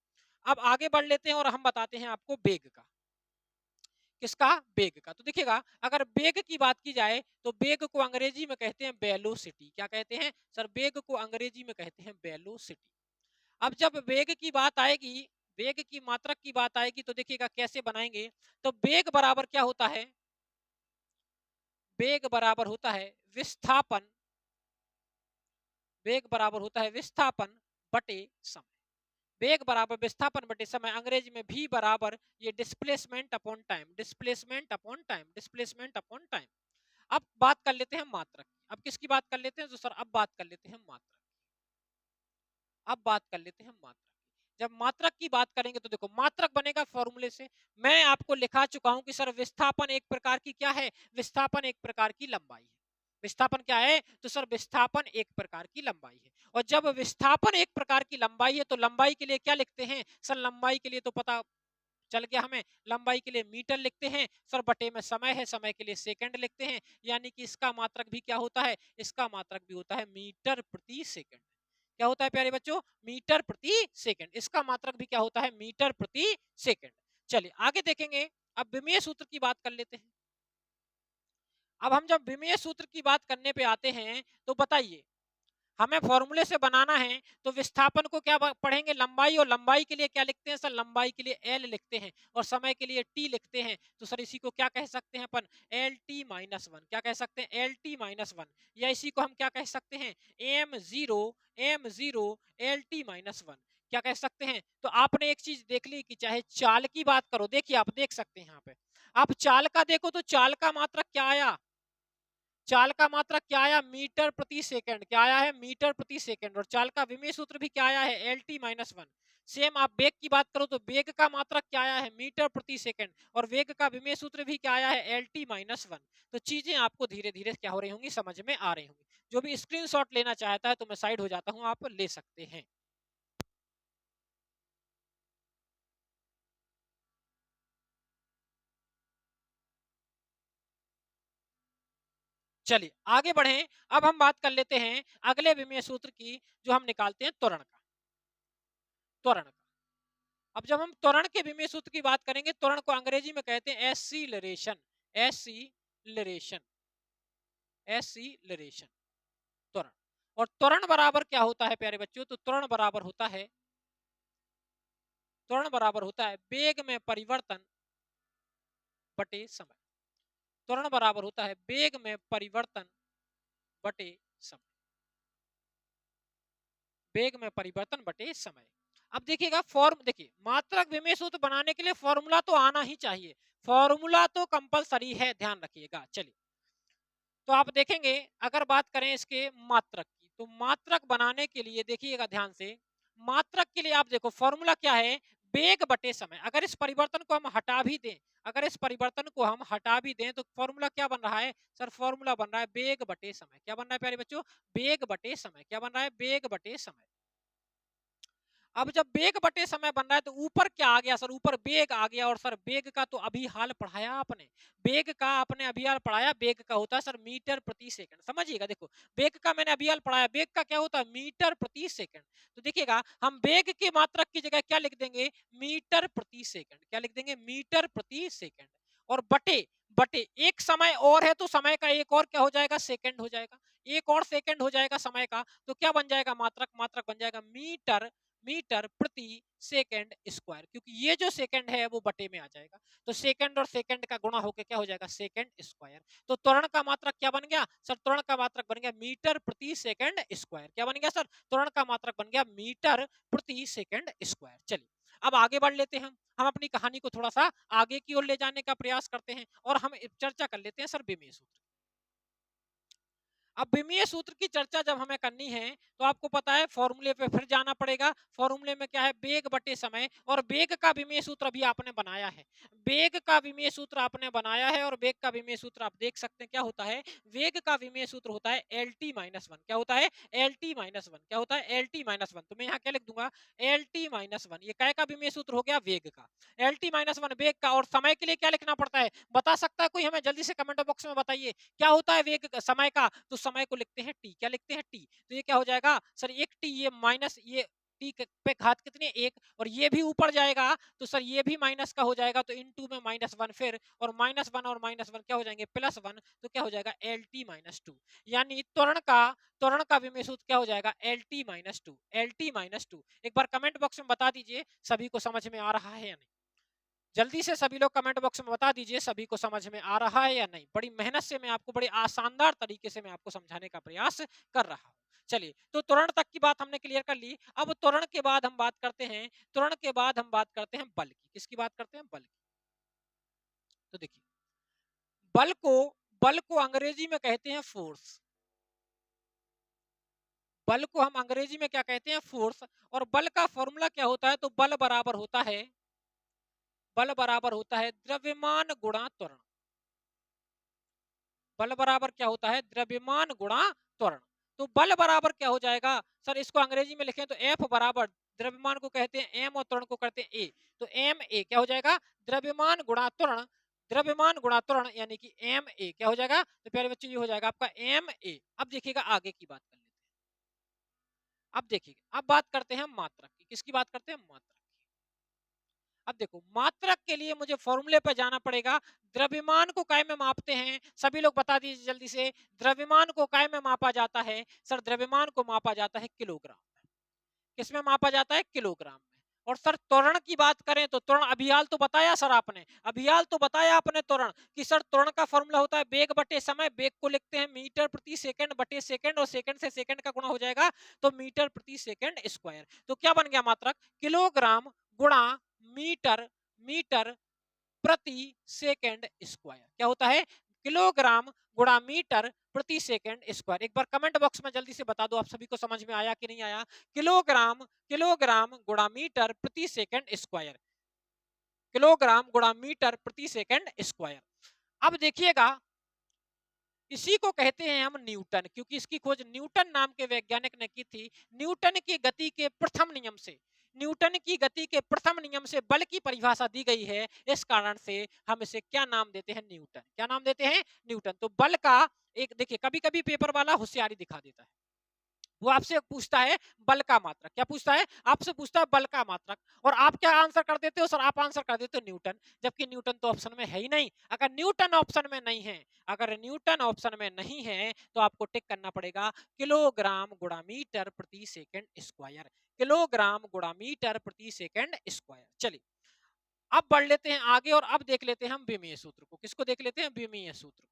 Speaker 1: अब आगे बढ़ लेते हैं और हम बताते हैं आपको वेग का। किसका? वेग का। तो देखिएगा अगर वेग की बात की जाए तो वेग को अंग्रेजी में कहते हैं वेलोसिटी। क्या कहते हैं सर? वेग को अंग्रेजी में कहते हैं वेलोसिटी। अब जब वेग की बात आएगी, वेग की मात्रक की बात आएगी तो देखिएगा कैसे बनाएंगे। तो वेग बराबर क्या होता है? वेग बराबर होता है विस्थापन। वेग बराबर होता है विस्थापन बटे समय। वेग बराबर विस्थापन बटे समय, अंग्रेजी में भी बराबर ये displacement upon time. Displacement upon time, displacement upon time. अब बात कर लेते हैं मात्रक की। अब किसकी बात कर लेते हैं? तो सर अब बात कर लेते हैं मात्रक। अब बात कर लेते हैं मात्रक की। जब मात्रक की बात करेंगे तो देखो मात्रक बनेगा फॉर्मूले से। मैं आपको लिखा चुका हूं कि सर विस्थापन एक प्रकार की क्या है? विस्थापन एक प्रकार की लंबाई है। विस्थापन क्या है? तो सर विस्थापन एक प्रकार की लंबाई है। और जब विस्थापन एक प्रकार की लंबाई है तो लंबाई के लिए क्या लिखते हैं? सर लंबाई के लिए तो पता चल गया हमें। लंबाई के लिए मीटर लिखते हैं सर, बटे में समय है, समय के लिए सेकंड लिखते हैं। यानी कि इसका मात्रक भी क्या होता है? इसका मात्रक भी होता है मीटर प्रति सेकंड। क्या होता है प्यारे बच्चों? मीटर प्रति सेकंड। इसका मात्रक भी क्या होता है? मीटर प्रति सेकंड। चलिए आगे देखेंगे। अब विमीय सूत्र की बात कर लेते हैं। अब हम जब विमीय सूत्र की बात करने पे आते हैं तो बताइए हमें फॉर्मूले से बनाना है तो विस्थापन को क्या पढ़ेंगे? लंबाई। और लंबाई के लिए क्या लिखते हैं सर? लंबाई के लिए एल लिखते हैं और समय के लिए टी लिखते हैं। तो सर इसी को क्या कह सकते हैं अपन? L T minus one. क्या कह सकते हैं? L T minus one. या इसी को हम क्या कह सकते हैं? M zero L T minus one. क्या कह सकते हैं? तो आपने एक चीज देख ली कि चाहे चाल की बात करो, देखिए आप देख सकते हैं यहाँ पे, आप चाल का देखो तो चाल का मात्रक क्या आया? चाल का मात्रक क्या आया? मीटर प्रति सेकंड। क्या आया है? मीटर प्रति सेकंड। और चाल का विमीय सूत्र भी क्या आया है? L T minus one. Same आप वेग की बात करो तो वेग का मात्रक क्या आया है? मीटर प्रति सेकंड। और वेग का विमीय सूत्र भी क्या आया है? L T minus one. तो चीजें आपको धीरे धीरे क्या हो रही होंगी? समझ में आ रही होंगी। जो भी स्क्रीनशॉट लेना चाहता है तो मैं साइड हो जाता हूँ, आप ले सकते हैं। चलिए आगे बढ़े। अब हम बात कर लेते हैं अगले विमेय सूत्र की, जो हम निकालते हैं त्वरण का। त्वरण का, अब जब हम त्वरण के विमेय सूत्र की बात करेंगे, त्वरण को अंग्रेजी में कहते हैं एसीलरेशन। एसीलरेशन, एसीलरेशन, त्वरण। और त्वरण बराबर क्या होता है प्यारे बच्चों? तो त्वरण बराबर होता है वेग में परिवर्तन बटे समय। त्वरण बराबर होता है वेग में परिवर्तन बटे समय। वेग में परिवर्तन बटे समय। अब देखिएगा फॉर्म, देखिए मात्रक विमेय सूत्र बनाने के लिए फॉर्मूला तो आना ही चाहिए, फॉर्मूला तो कंपलसरी है, ध्यान रखिएगा। चलिए, तो आप देखेंगे अगर बात करें इसके मात्रक की, तो मात्रक बनाने के लिए देखिएगा ध्यान से, मात्रक के लिए आप देखो फॉर्मूला क्या है, वेग बटे समय। अगर इस परिवर्तन को हम हटा भी दें, अगर इस परिवर्तन को हम हटा भी दें, तो फॉर्मूला क्या बन रहा है सर? फॉर्मूला बन रहा है वेग बटे समय। क्या बन रहा है प्यारे बच्चों? वेग बटे समय। क्या बन रहा है? वेग बटे समय। अब जब वेग बटे समय बन रहा है, तो ऊपर क्या आ गया सर? ऊपर वेग आ गया। और सर वेग का तो अभी हाल पढ़ाया आपने, वेग का आपने अभी हाल पढ़ाया। वेग का होता है सर मीटर प्रति सेकंड। समझिएगा, देखो वेग का मैंने अभी हाल पढ़ाया, वेग का क्या होता है? मीटर प्रति सेकंड। तो देखिएगा हम वेग के मात्रक की जगह क्या लिख देंगे? मीटर प्रति सेकंड। क्या लिख देंगे? मीटर प्रति सेकंड। और बटे, बटे एक समय और है, तो समय का एक और क्या हो जाएगा? सेकंड हो जाएगा। एक और सेकंड हो जाएगा समय का, तो क्या बन जाएगा मात्रक? मात्रक बन जाएगा मीटर, मीटर प्रति सेकंड स्क्वायर। क्योंकि ये जो सेकंड है वो बटे में आ जाएगा, तो सेकंड और सेकंड का गुणा होकर क्या हो जाएगा? Second square. तो त्वरण का मात्रक क्या बन गया सर? त्वरण का मात्रक बन गया मीटर प्रति सेकंड स्क्वायर। क्या बन गया सर? त्वरण का मात्रक बन गया मीटर प्रति सेकंड स्क्वायर। चलिए अब आगे बढ़ लेते हैं, हम अपनी कहानी को थोड़ा सा आगे की ओर ले जाने का प्रयास करते हैं, और हम चर्चा कर लेते हैं सर विमेय सूत्र। अब विमीय सूत्र की चर्चा जब हमें करनी है, तो आपको पता है फॉर्मूले पे फिर जाना पड़ेगा। फॉर्मूले में क्या है? वेग बटे समय। और वेग का विमीय सूत्र अभी आपने बनाया है, वेग का विमीय सूत्र आपने बनाया है। और वेग का विमीय सूत्र आप देख सकते हैं क्या होता है? वेग का विमीय सूत्र होता है एल टी माइनस वन। क्या होता है? L T minus one. क्या होता है? L T minus one. तो मैं यहाँ क्या लिख दूंगा? L T minus one. ये काय का विमीय सूत्र हो गया? वेग का। एल टी माइनस वन वेग का। और समय के लिए क्या लिखना पड़ता है? बता सकता है कोई? हमें जल्दी से कमेंट बॉक्स में बताइए क्या होता है वेग समय का? तो समय को लिखते हैं टी। क्या लिखते हैं? टी। तो ये क्या हो जाएगा सर? एक टी, ये माइनस, ये टी पे घात कितनी? एक। और ये भी ऊपर जाएगा, तो सर ये भी माइनस का हो जाएगा, तो इन टू में माइनस वन फिर, और माइनस वन और माइनस वन क्या हो जाएंगे? Plus one. तो क्या हो जाएगा? L T minus to. यानी त्वरण का विमीय सूत्र क्या हो जाएगा? L T minus to. L T minus to. एक बार कमेंट बॉक्स में बता दीजिए सभी को समझ में आ रहा है या नहीं। जल्दी से सभी लोग कमेंट बॉक्स में बता दीजिए सभी को समझ में आ रहा है या नहीं। बड़ी मेहनत से मैं आपको, बड़ी आसानदार तरीके से मैं आपको समझाने का प्रयास कर रहा हूं। चलिए, तो त्वरण तक की बात हमने क्लियर कर ली। अब त्वरण के बाद हम बात करते हैं, त्वरण के बाद हम बात करते हैं बल की। किसकी बात करते हैं? बल की। तो देखिए, बल को बल को अंग्रेजी में कहते हैं फोर्स। बल को हम अंग्रेजी में क्या कहते हैं? फोर्स। और बल का फॉर्मूला क्या होता है? तो बल बराबर होता है द्रव्यमान गुणा त्वरण। बल बराबर क्या होता है? द्रव्यमान गुणा त्वरण। तो बल बराबर क्या हो जाएगा सर? इसको अंग्रेजी में लिखें तो एफ बराबर, द्रव्यमान को कहते हैं एम और त्वरण को कहते हैं ए। तो एम ए क्या हो जाएगा? द्रव्यमान गुणा त्वरण। द्रव्यमान गुणा त्वरण यानी कि एम ए क्या हो जाएगा? तो प्यारे बच्चों ये हो जाएगा आपका एम ए। अब देखिएगा आगे की बात कर लेते हैं। अब देखिएगा, अब बात करते हैं मात्रक की। किसकी बात करते हैं? मात्रक की। अब देखो, मात्रक के लिए मुझे फॉर्मूले पर जाना पड़ेगा। द्रव्यमान को काय में मापते हैं? सभी लोग बता दीजिए जल्दी से। द्रव्यमान को काय में मापा जाता है? सर द्रव्यमान को मापा जाता है किलोग्राम में। किसमें मापा जाता है? किलोग्राम में। और सर त्वरण की बात करें तो त्वरण अभियाल तो बताया सर आपने, अभियाल तो बताया आपने त्वरण कि सर त्वरण का फॉर्मूला होता है वेग बटे समय। वेग को लिखते हैं मीटर प्रति सेकंड बटे सेकंड, और सेकंड से सेकंड का गुणा हो जाएगा, तो मीटर प्रति सेकंड स्क्वायर। तो क्या बन गया मात्रक? किलोग्राम गुणा मीटर, मीटर प्रति सेकंड स्क्वायर। क्या होता है? किलोग्राम गुणा मीटर प्रति सेकंड स्क्वायर। एक बार कमेंट बॉक्स में जल्दी से बता दो आप सभी को समझ में आया कि नहीं आया? किलोग्राम, किलोग्राम गुणा मीटर प्रति सेकंड स्क्वायर। किलोग्राम गुणा मीटर प्रति सेकंड स्क्वायर। अब देखिएगा, इसी को कहते हैं हम न्यूटन, क्योंकि इसकी खोज न्यूटन नाम के वैज्ञानिक ने की थी। न्यूटन की गति के प्रथम नियम से, न्यूटन की गति के प्रथम नियम से बल की परिभाषा दी गई है, इस कारण से हम इसे क्या नाम देते हैं? न्यूटन। क्या नाम देते हैं? न्यूटन। तो बल का एक देखिए, कभी कभी पेपर वाला होशियारी दिखा देता है, वो आपसे पूछता है बल का मात्रक। क्या पूछता है? आपसे पूछता है बल का मात्रक, और आप क्या आंसर कर देते हो सर? आप आंसर कर देते हो न्यूटन, जबकि न्यूटन तो ऑप्शन में है ही नहीं। अगर न्यूटन ऑप्शन में नहीं है, अगर न्यूटन ऑप्शन में नहीं है, तो आपको टिक करना पड़ेगा किलोग्राम गुणा मीटर प्रति सेकंड स्क्वायर। किलोग्राम गुणा मीटर प्रति सेकंड स्क्वायर। चलिए, अब बढ़ लेते हैं आगे और अब देख लेते हैं हम विमीय सूत्र को। किसको देख लेते हैं? विमीय सूत्र को।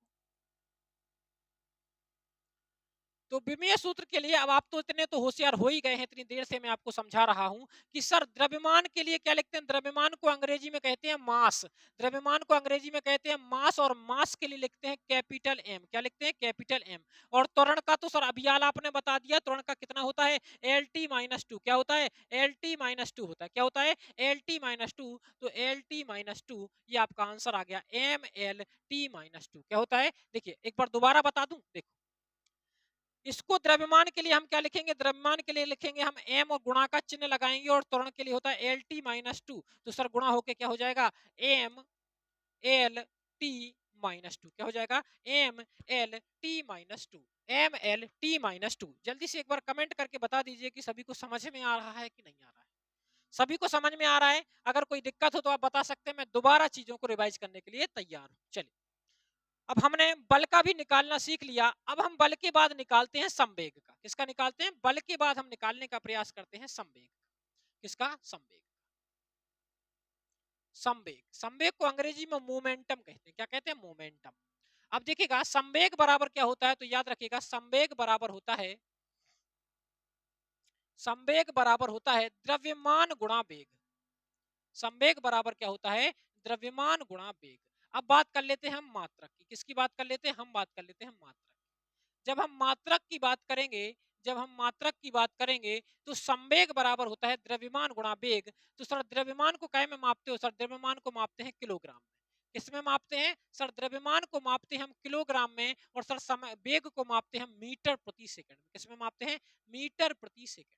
Speaker 1: तो विमीय सूत्र के लिए अब आप तो इतने तो होशियार हो ही गए हैं, इतनी देर से मैं आपको समझा रहा हूं कि सर द्रव्यमान के लिए क्या लिखते हैं? द्रव्यमान को अंग्रेजी में कहते हैं मास। द्रव्यमान को अंग्रेजी में कहते हैं मास, और मास के लिए लिखते हैं कैपिटल एम। क्या लिखते हैं? Capital M. और त्वरण का तो सर अभी हाल आपने बता दिया, त्वरण का कितना होता है? L T minus two. क्या होता है? एल टी माइनस टू होता है। क्या होता है? L T minus two. तो एल टी माइनस टू, ये आपका आंसर आ गया M L T minus two. क्या होता है? देखिए एक बार दोबारा बता दूं, देखो इसको द्रव्यमान के लिए हम क्या लिखेंगे? द्रव्यमान के लिए लिखेंगे हम एम और गुणा का चिन्ह लगाएंगे, और त्वरण के लिए होता है एल टी माइनस टू। तो सर गुणा होके क्या हो जाएगा? M L T minus two. क्या हो जाएगा? M L T minus two. M L T minus two. जल्दी से एक बार कमेंट करके बता दीजिए कि सभी को समझ में आ रहा है कि नहीं आ रहा है। सभी को समझ में आ रहा है? अगर कोई दिक्कत हो तो आप बता सकते हैं, मैं दोबारा चीजों को रिवाइज करने के लिए तैयार हूं। चलिए, अब हमने बल का भी निकालना सीख लिया, अब हम बल के बाद निकालते हैं संवेग का। किसका निकालते हैं? बल के बाद हम निकालने का प्रयास करते हैं संवेग। किसका? संवेग। संवेग, संवेग को अंग्रेजी में मोमेंटम कहते हैं। क्या कहते हैं? मोमेंटम। अब देखिएगा संवेग बराबर क्या होता है, तो याद रखिएगा संवेग बराबर होता है, संवेग बराबर होता है द्रव्यमान गुणा वेग। संवेग बराबर क्या होता है? द्रव्यमान गुणा वेग। अब बात कर लेते हैं हम मात्रक की। किसकी बात कर लेते हैं? हम बात कर लेते हैं मात्रक। जब हम मात्रक की बात करेंगे, जब हम मात्रक की बात करेंगे, तो संवेग बराबर होता है द्रव्यमान गुणा वेग। तो सर द्रव्यमान को काय में मापते हो? सर द्रव्यमान को मापते हैं किलोग्राम में। किसमें मापते हैं? सर द्रव्यमान को मापते हैं हम किलोग्राम में, और सर समय वेग को मापते हैं हम मीटर प्रति सेकंड में। किसमें मापते हैं? मीटर प्रति सेकंड।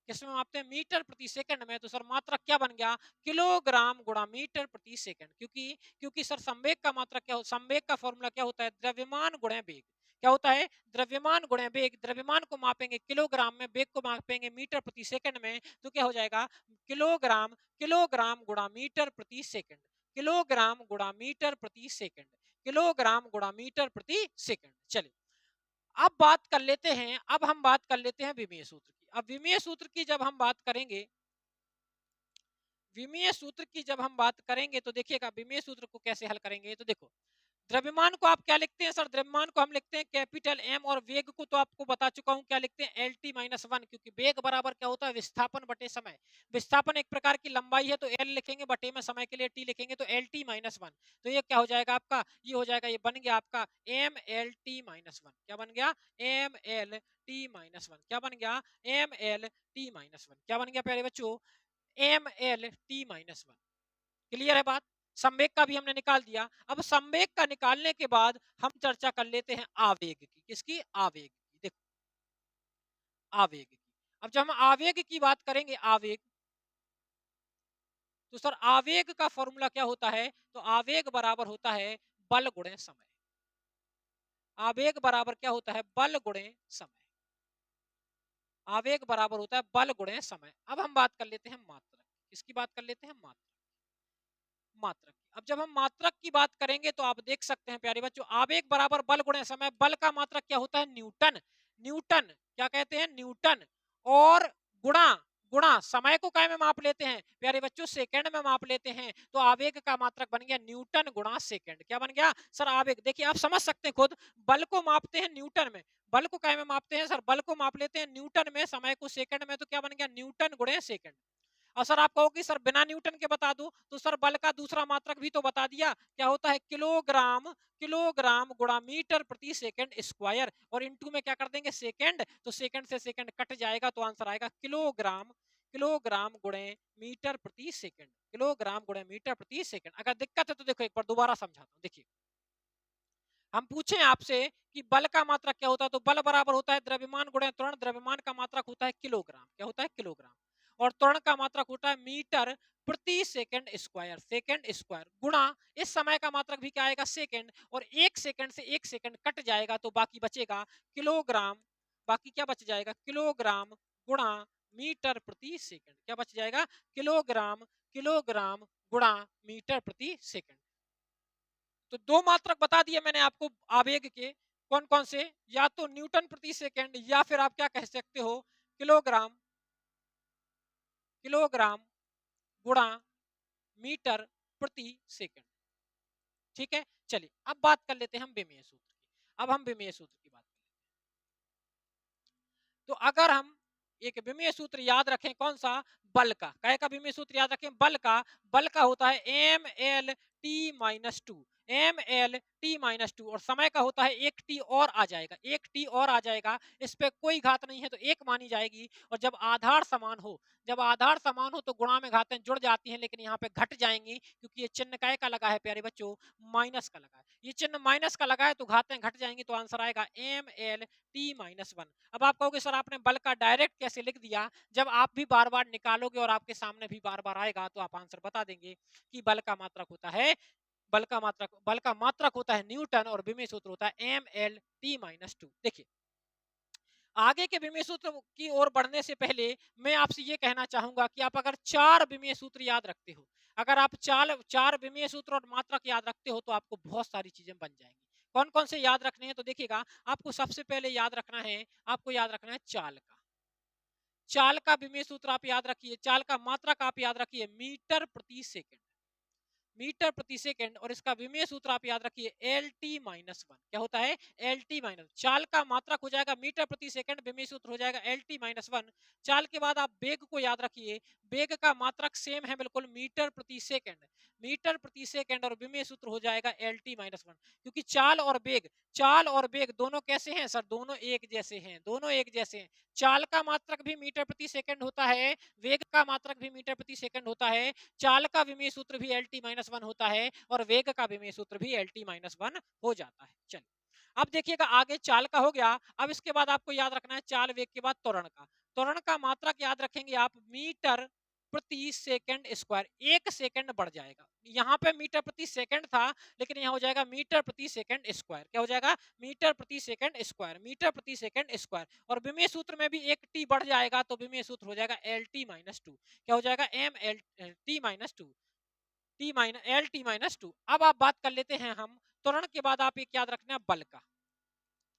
Speaker 1: किसमें मापते हैं? मीटर प्रति सेकंड में। तो सर मात्रक क्या बन गया? किलोग्राम गुणा मीटर प्रति सेकंड। क्योंकि क्योंकि सर संवेग का मात्रक क्या हो? संवेग का फॉर्मूला क्या होता है? द्रव्यमान गुणा वेग। क्या होता है? द्रव्यमान गुणा वेग। द्रव्यमान को मापेंगे किलोग्राम में, वेग को मापेंगे मीटर प्रति सेकंड में, तो क्या हो जाएगा? किलोग्राम, किलोग्राम गुणा मीटर प्रति सेकंड। किलोग्राम गुणा मीटर प्रति सेकंड। किलोग्राम गुणा मीटर प्रति सेकंड। चलिए, अब बात कर लेते हैं, अब हम बात कर लेते हैं विमीय सूत्र की। अब विमीय सूत्र की जब हम बात करेंगे, विमीय सूत्र की जब हम बात करेंगे, तो देखिएगा विमीय सूत्र को कैसे हल करेंगे। तो देखो, द्रव्यमान को आप क्या लिखते हैं? सर द्रव्यमान को हम लिखते हैं कैपिटल एम, और वेग को तो आपको बता चुका हूं क्या लिखते हैं? L T minus one. क्योंकि वेग बराबर क्या होता है? विस्थापन बटे समय। विस्थापन एक प्रकार की लंबाई है, तो एल लिखेंगे, बटे में समय के लिए टी लिखेंगे, तो एल टी माइनस वन। तो ये क्या हो जाएगा आपका? ये हो जाएगा, ये बन गया आपका M L T minus one. क्या बन गया? M L T minus one. क्या बन गया? M L T minus one. क्या बन गया प्यारे बच्चों? M L T minus one. Clear है बात? संवेग का भी हमने निकाल दिया। अब संवेग का निकालने के बाद हम चर्चा कर लेते हैं आवेग की। किसकी? आवेग की। देखो, आवेग की। अब जब हम आवेग की बात करेंगे, आवेग, तो सर आवेग का फॉर्मूला क्या होता है? तो आवेग बराबर होता है बल गुणे समय। आवेग बराबर क्या होता है? बल गुणे समय। आवेग बराबर होता है बल गुणे समय। अब हम बात कर लेते हैं मात्रक। किसकी बात कर लेते हैं? मात्रक। मात्रक। अब जब हम मात्रक की बात करेंगे, तो आप देख सकते हैं प्यारे बच्चों, आवेग बराबर बल गुणे समय। बल का मात्रक क्या होता है? न्यूटन। न्यूटन। क्या कहते हैं? न्यूटन। और गुणा, गुणा समय को काय में माप लेते हैं प्यारे बच्चों? सेकंड में माप लेते हैं। तो आवेग का मात्रक बन गया न्यूटन गुणा सेकंड। क्या बन गया सर? आवेग। देखिए आप समझ सकते हैं खुद, बल को मापते हैं न्यूटन में, बल को काय में मापते हैं सर? बल को माप लेते हैं न्यूटन में, समय को सेकंड में। तो क्या बन गया? न्यूटन गुणे सेकंड। और सर आप कहोगे सर बिना न्यूटन के बता दूं, तो सर बल का दूसरा मात्रक भी तो बता दिया। क्या होता है? किलोग्राम, किलोग्राम गुणा मीटर प्रति सेकंड स्क्वायर, और इनटू में क्या कर देंगे? सेकंड। तो सेकंड से सेकंड कट जाएगा, तो आंसर आएगा किलोग्राम, किलोग्राम गुणे मीटर प्रति सेकंड। किलोग्राम गुणे मीटर प्रति सेकंड। अगर दिक्कत है तो देखो एक बार दोबारा समझाता हूं। देखिए, हम पूछे आपसे कि बल का मात्रक क्या होता है, तो बल बराबर होता है द्रव्यमान गुणे त्वरण। द्रव्यमान का मात्रक होता है किलोग्राम। क्या होता है? किलोग्राम। और त्वरण मीटर प्रति सेकंड स्क्वायर गुणा इस समय का मात्रक भी क्या आएगा सेकंड, और 1 सेकंड से 1 सेकंड कट जाएगा तो बाकी बचेगा किलोग्राम। बाकी क्या बच जाएगा, किलोग्राम गुणा मीटर प्रति सेकंड। क्या बच जाएगा, किलोग्राम, किलोग्राम गुणा मीटर प्रति सेकंड। तो दो मात्रक बता दिए मैंने आपको आवेग के, कौन कौन से, या तो न्यूटन प्रति सेकंड या फिर आप क्या कह सकते हो किलोग्राम, किलोग्राम गुणा मीटर प्रति सेकंड। ठीक है, चलिए अब बात कर लेते हैं हम विमेय सूत्र की। अब हम विमेय सूत्र की बात करें, तो अगर हम एक विमेय सूत्र याद रखें, कौन सा, बल का, काय का विमेय सूत्र याद रखें, बल का। बल का होता है M L T minus two, M L T minus two, और समय का होता है एक टी और आ जाएगा, एक टी और आ जाएगा, इस पे कोई घात नहीं है तो एक मानी जाएगी। और जब आधार समान हो, जब आधार समान हो तो गुणा में घातें जुड़ जाती हैं, लेकिन यहाँ पे घट जाएंगी क्योंकि ये चिन्ह काय का लगा है प्यारे बच्चों, माइनस का लगा है। ये चिन्ह माइनस का लगा है तो घातें घट जाएंगी, तो आंसर आएगा M L T minus one. अब आप कहोगे सर आपने बल का डायरेक्ट कैसे लिख दिया, जब आप भी बार बार निकालोगे और आपके सामने भी बार बार आएगा तो आप आंसर बता देंगे कि बल का मात्रक होता है, बल का मात्रक होता है न्यूटन, और विमेय सूत्र होता है M L T minus two. देखिए आगे के विमेय सूत्र की ओर बढ़ने से पहले मैं आपसे ये कहना चाहूंगा कि आप अगर चार विमेय सूत्र याद रखते हो, अगर आप चार विमेय सूत्र और मात्रक याद रखते हो तो आपको बहुत सारी चीजें बन जाएंगी। कौन कौन से याद रखने हैं, तो देखिएगा आपको सबसे पहले याद रखना है, आपको याद रखना है चाल का। चाल का विमेय सूत्र आप याद रखिए, चाल का मात्रक आप याद रखिए मीटर प्रति सेकंड, मीटर प्रति सेकंड, और इसका विमेय सूत्र आप याद रखिए एल टी माइनस वन। क्या होता है, एल टी माइनस, चाल का मात्रक हो जाएगा मीटर प्रति सेकंड, विमेय सूत्र हो जाएगा एल टी माइनस वन। चाल के बाद आप वेग को याद रखिए, वेग का मात्रक सेम है बिल्कुल, मीटर प्रति सेकंड, मीटर प्रति सेकंड, और विमेय सूत्र हो जाएगा एल टी माइनस वन। क्योंकि चाल और वेग, चाल और वेग दोनों कैसे हैं सर, दोनों एक जैसे हैं, दोनों एक जैसे हैं। चाल का मात्रक भी मीटर प्रति सेकंड होता है, वेग का मात्रक भी मीटर प्रति सेकंड होता है, चाल का विमेय सूत्र भी एल टी माइनस वन होता है, और वेग का विमेय सूत्र भी एल टी माइनस वन हो जाता है। चलिए अब देखिएगा आगे चाल का हो गया, अब इसके बाद आपको याद रखना है चाल वेग के बाद त्वरण का। त्वरण का मात्रक याद रखेंगे आप मीटर प्रति सेकंड स्क्वायर, 1 सेकंड बढ़ जाएगा, यहाँ पे मीटर प्रति सेकंड था लेकिन यहाँ हो जाएगा मीटर प्रति सेकंड स्क्वायर। क्या हो जाएगा, मीटर प्रति सेकंड स्क्वायर, मीटर प्रति सेकंड स्क्वायर, और विमेय सूत्र में भी एक टी बढ़ जाएगा तो विमेय सूत्र हो जाएगा एल टी माइनस टू। क्या हो जाएगा, M L T minus two, T minus L T minus two. अब आप बात कर लेते हैं हम त्वरण के बाद, आप एक याद रखना है बल का।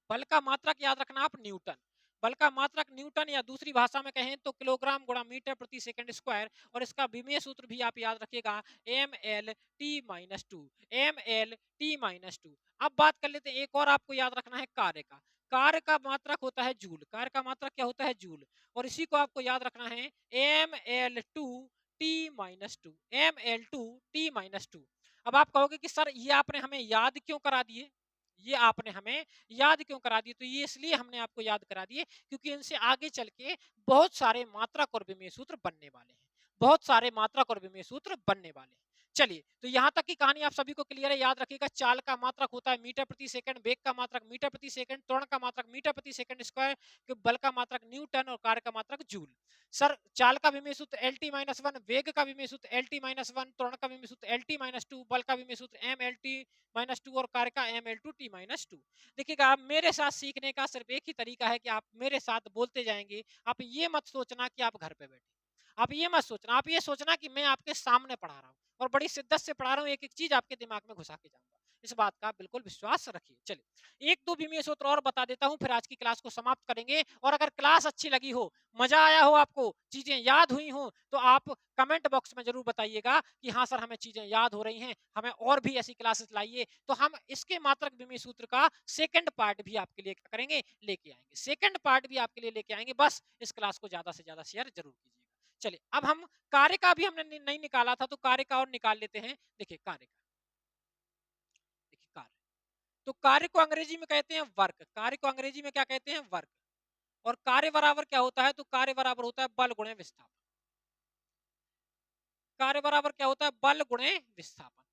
Speaker 1: बल का मात्रक याद रखना आप न्यूटन, बल का मात्रक न्यूटन, या दूसरी भाषा में कहें तो किलोग्राम गुणा मीटर प्रति सेकंड स्क्वायर, और इसका विमेय सूत्र भी आप याद रखिएगा M L T minus two, M L T minus two. अब बात कर लेते हैं एक और आपको याद रखना है कार्य का। कार्य का मात्रक होता है जूल, कार्य का मात्रक क्या होता है, जूल, और इसी को आपको याद रखना है M L two T minus two, M L two T minus two. अब आप कहोगे कि सर ये आपने हमें याद क्यों करा दिए, ये आपने हमें याद क्यों करा दिए, तो ये इसलिए हमने आपको याद करा दिए क्योंकि इनसे आगे चल के बहुत सारे मात्रक और विमेय सूत्र बनने वाले हैं, बहुत सारे मात्रक और विमेय सूत्र बनने वाले हैं। चलिए तो यहाँ तक की कहानी आप सभी को क्लियर है, याद रखिएगा चाल का मात्रक होता है मीटर प्रति सेकंड, वेग का मात्रक मीटर प्रति सेकंड, त्वरण का मात्रक मीटर प्रति सेकंड स्क्वायर, बल का मात्रक न्यूटन, और कार्य का मात्रक जूल। सर चाल का विमेय सूत्र एल टी माइनस वन, वेग का विमेय सूत्र एल टी माइनस वन, त्वरण का विमेय सूत्र एल टी माइनस टू, बल का विमेय सूत्र M L T minus two, और कार्य का M L two T minus two. देखिएगा आप मेरे साथ सीखने का सिर्फ एक ही तरीका है कि आप मेरे साथ बोलते जाएंगे। आप ये मत सोचना कि आप घर पे बैठे, आप ये मत सोचना, आप ये सोचना कि मैं आपके सामने पढ़ा रहा हूँ और बड़ी शिद्दत से पढ़ा रहा हूँ, एक एक चीज आपके दिमाग में घुसा के जाऊंगा। इस बात का बिल्कुल विश्वास रखिए। चलिए एक दो विमेय सूत्र और बता देता हूँ, फिर आज की क्लास को समाप्त करेंगे। और अगर क्लास अच्छी लगी हो, मजा आया हो, आपको चीजें याद हुई हो, तो आप कमेंट बॉक्स में जरूर बताइएगा कि हाँ सर हमें चीजें याद हो रही हैं, हमें और भी ऐसी क्लासेस लाइए। तो हम इसके मात्रक विमेय सूत्र का सेकंड पार्ट भी आपके लिए करेंगे, लेके आएंगे, सेकंड पार्ट भी आपके लिए लेके आएंगे। बस इस क्लास को ज्यादा से ज्यादा शेयर जरूर कीजिएगा। चलिए अब हम कार्य का भी हमने नहीं निकाला था, तो कार्य का और निकाल लेते हैं। देखिए कार्य का, देखिए कार्य, तो कार्य को अंग्रेजी में कहते हैं वर्क, कार्य को अंग्रेजी में क्या कहते हैं, वर्क। और कार्य बराबर क्या होता है, तो कार्य बराबर होता है बल गुणे विस्थापन। कार्य बराबर क्या होता है, बल गुणे विस्थापन।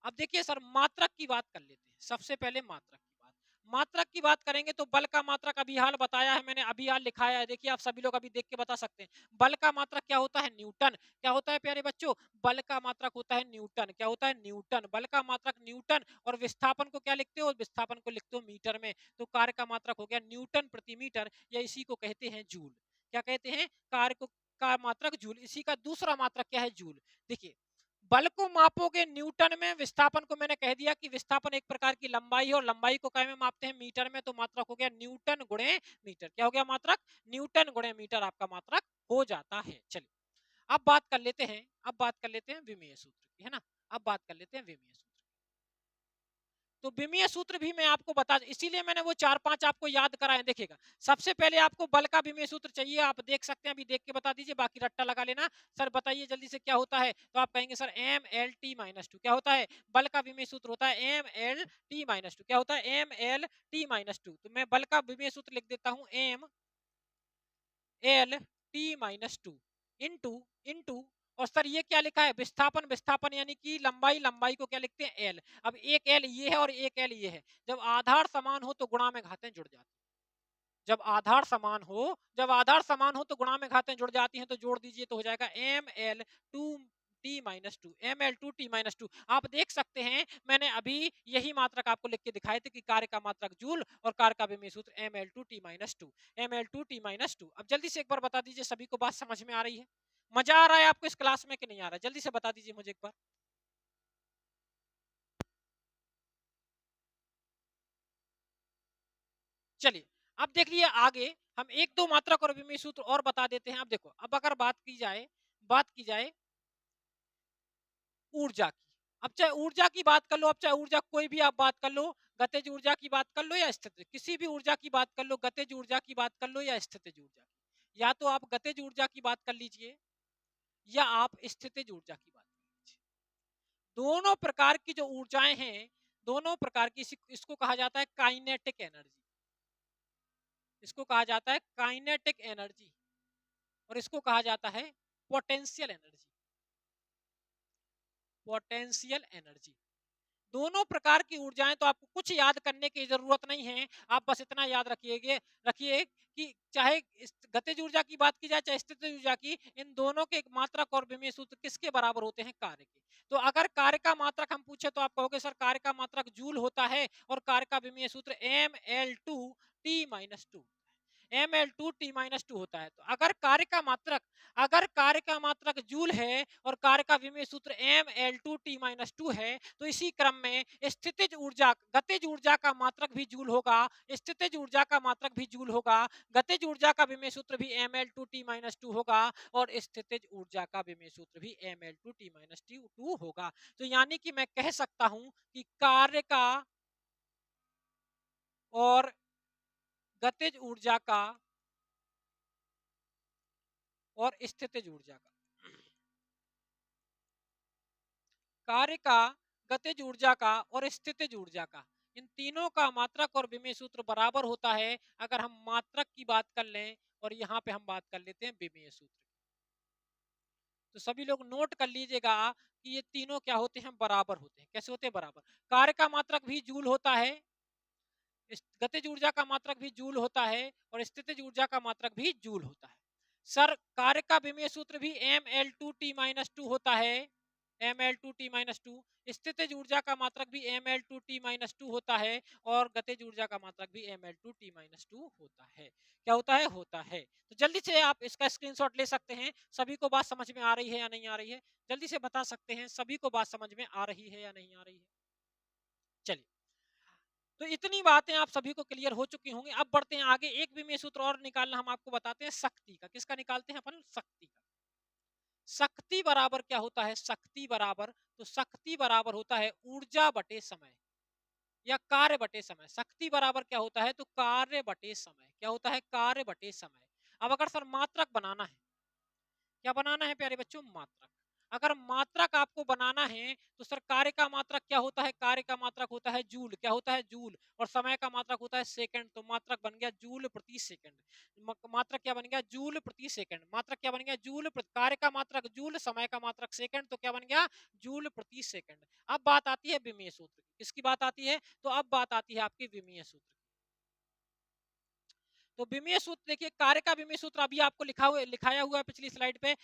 Speaker 1: अब देखिए सर मात्रक की बात कर लेते हैं, सबसे पहले मात्रक की बात। मात्रक की बात करेंगे तो बल का मात्रक अभी हाल बताया है मैंने, अभी हाल लिखाया है, देखिए आप सभी लोग अभी देख के बता सकते हैं। बल का मात्रक क्या होता है? न्यूटन। क्या होता है प्यारे बच्चों? बल का मात्रक होता है न्यूटन। क्या होता है? न्यूटन। बल का मात्रक न्यूटन। और विस्थापन को क्या लिखते हो? विस्थापन को लिखते हो मीटर में। तो कार्य का मात्रक हो गया न्यूटन प्रति मीटर, या इसी को कहते हैं जूल। क्या कहते हैं? कार्य को का मात्रक जूल। इसी का दूसरा मात्रक क्या है? जूल। देखिए, बल को मापोगे न्यूटन में, विस्थापन को मैंने कह दिया कि विस्थापन एक प्रकार की लंबाई है, और लंबाई को क्या में मापते हैं? मीटर में। तो मात्रक हो गया न्यूटन गुणे मीटर। क्या हो गया मात्रक? न्यूटन गुणे मीटर आपका मात्रक हो जाता है। चलिए, अब बात कर लेते हैं विमीय सूत्र की, है ना। अब बात कर लेते हैं विमीय सूत्र। तो विमीय सूत्र भी मैं आपको बता, इसीलिए मैंने वो 4-5 आपको याद कराए। देखिएगा, सबसे पहले आपको बल का विमीय सूत्र चाहिए, आप देख सकते हैं, अभी देख के बता दीजिए, बाकी रट्टा लगा लेना। सर बताइए जल्दी से क्या होता है? तो आप कहेंगे सर MLT-2। क्या होता है? बल का विमीय सूत्र होता है MLT-2। क्या होता है? MLT-2। तो मैं बल का विमीय सूत्र लिख देता हूं, MLT-2 इंटू इंटू, और सर ये क्या लिखा है? विस्थापन। विस्थापन यानी कि लंबाई। लंबाई को क्या लिखते हैं? एल। अब एक एल ये है और एक एल ये है। जब आधार समान हो तो गुणा में घातें जुड़ जाती हैं। जब आधार समान हो तो गुणा में घातें जुड़ जाती हैं। तो जोड़ दीजिए तो हो जाएगा ML2T-2। ML2T-2 आप देख सकते हैं, मैंने अभी यही मात्रक आपको लिख के दिखाए थे कि कार्य का मात्रक जूल और कार्य का विमीय सूत्र ML2T-2। ML2T-2। अब जल्दी से एक बार बता दीजिए, सभी को बात समझ में आ रही है? मजा आ रहा है आपको इस क्लास में कि नहीं आ रहा है? जल्दी से बता दीजिए मुझे एक बार। चलिए, अब देख लिए आगे हम एक दो मात्रक और विमीय सूत्र और बता देते हैं। अब देखो, अब अगर बात की जाए ऊर्जा की। अब चाहे ऊर्जा की बात कर लो, अब चाहे ऊर्जा कोई भी आप बात कर लो, गतिज ऊर्जा की बात कर लो या स्थितिज, किसी भी ऊर्जा की बात कर लो, गतिज ऊर्जा की बात कर लो या स्थितिज ऊर्जा की, या तो आप गतिज ऊर्जा की बात कर लीजिए या आप स्थितिज ऊर्जा की बात कर लीजिए। दोनों प्रकार की जो ऊर्जाएं हैं, दोनों प्रकार की, इसको कहा जाता है काइनेटिक एनर्जी। इसको कहा जाता है काइनेटिक एनर्जी, और इसको कहा जाता है पोटेंशियल एनर्जी। Potential energy. दोनों प्रकार की ऊर्जाएं, तो आपको कुछ याद करने की जरूरत नहीं है। आप बस इतना याद रखिए कि चाहे गतिज ऊर्जा की बात की जाए चाहे स्थितिज ऊर्जा की, इन दोनों के मात्रक और विमीय सूत्र किसके बराबर होते हैं? कार्य के। तो अगर कार्य का मात्रक हम पूछे तो आप कहोगे सर कार्य का मात्रक जूल होता है, और कार्य का विमीय सूत्र ML2T-2। ML2T-2 होता है। तो अगर कार्य का मात्रक जूल है और कार्य का विमीय सूत्र ML2T-2 है, तो इसी क्रम में स्थितिज ऊर्जा, गतिज ऊर्जा का मात्रक भी जूल होगा, स्थितिज ऊर्जा का मात्रक भी जूल होगा, गतिज ऊर्जा का विमीय सूत्र भी ML2T-2 होगा, और स्थितिज ऊर्जा का विमीय सूत्र भी ML2T-2 होगा। तो यानी कि मैं कह सकता हूं कि कार्य का और गतिज ऊर्जा का और स्थितिज ऊर्जा का, कार्य का, गतिज ऊर्जा का और स्थितिज ऊर्जा का, इन तीनों का मात्रक और विमीय सूत्र बराबर होता है। अगर हम मात्रक की बात कर लें और यहाँ पे हम बात कर लेते हैं विमीय सूत्र, तो सभी लोग नोट कर लीजिएगा कि ये तीनों क्या होते हैं? बराबर होते हैं। कैसे होते हैं? बराबर। कार्य का मात्रक भी जूल होता है, गतिज ऊर्जा का मात्रक भी जूल होता है, और स्थितिज ऊर्जा का मात्रक भी जूल होता है। सर कार्य का विमीय सूत्र भी ML2T-2 होता है, ML2T-2। स्थितिज ऊर्जा का मात्रक भी ML2T-2 होता है, और गतिज ऊर्जा का मात्रक भी ML2T-2 होता है। क्या होता है? होता है। तो जल्दी से आप इसका स्क्रीनशॉट ले सकते हैं। सभी को बात समझ में आ रही है या नहीं आ रही है? जल्दी से बता सकते हैं सभी को बात समझ में आ रही है या नहीं आ रही है? चलिए, तो इतनी बातें आप सभी को क्लियर हो चुकी होंगी। अब बढ़ते हैं आगे, एक विमीय सूत्र और निकालना हम आपको बताते हैं, शक्ति का। किसका निकालते हैं अपन? शक्ति का। शक्ति बराबर क्या होता है? शक्ति बराबर होता है ऊर्जा बटे समय, या कार्य बटे समय। शक्ति बराबर क्या होता है? तो कार्य बटे समय। क्या होता है? कार्य बटे समय। अब अगर सर मात्रक बनाना है, क्या बनाना है प्यारे बच्चों? मात्रक। अगर मात्रक आपको बनाना है तो सर कार्य का मात्रक क्या होता है? कार्य का मात्रक होता है जूल। क्या होता है? जूल। और समय का मात्रक होता है सेकंड। तो मात्रक बन गया जूल प्रति सेकंड। मात्रक क्या बन गया? जूल प्रति सेकंड। मात्रक क्या बन गया? कार्य का मात्रक जूल, समय का मात्रक सेकंड, तो क्या बन गया? जूल प्रति सेकंड। अब बात आती है विमीय सूत्र की। किसकी बात आती है? तो अब बात आती है आपकी विमीय सूत्र की। तो विमेय सूत्र देखिए, कार्य का विमेय सूत्र अभी आपको लिखाया हुआ है पिछली स्लाइड पे,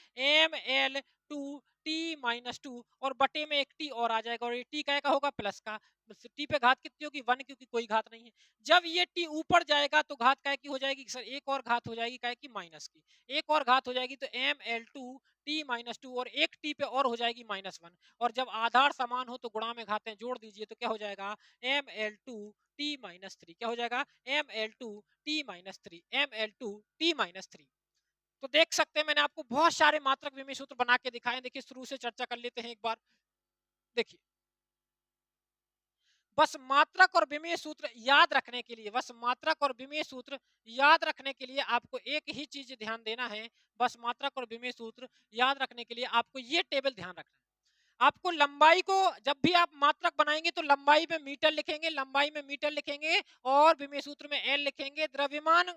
Speaker 1: ml2 t-2 और बटे में एक टी और आ जाएगा, और ये टी का होगा प्लस का, टी पे घात कितनी होगी 1, क्योंकि कोई घात नहीं है। जब ये टी ऊपर जाएगा तो घात काय की हो जाएगी सर, एक और घात हो जाएगी काय की माइनस की, एक और घात हो जाएगी तो ml2 t-2 और एक टी पे और हो जाएगी -1, और जब आधार समान हो तो गुणा में घातें जोड़ दीजिए तो क्या हो जाएगा ml2 t-3, क्या हो जाएगा ml2 t-3, ml2 t-3। तो देख सकते हैं मैंने आपको बहुत सारे मात्रक विमेय सूत्र बना के दिखाए। देखिए शुरू से चर्चा कर लेते हैं एक बार। देखिए बस मात्रक और विमेय सूत्र याद रखने के लिए, बस मात्रक और विमेय सूत्र याद रखने के लिए आपको एक ही चीज ध्यान देना है। बस मात्रक और विमेय सूत्र याद रखने के लिए आपको ये टेबल ध्यान रखना है। आपको लंबाई को, जब भी आप मात्रक बनाएंगे तो लंबाई में मीटर लिखेंगे, लंबाई में मीटर लिखेंगे और विमेय सूत्र में एल लिखेंगे। द्रव्यमान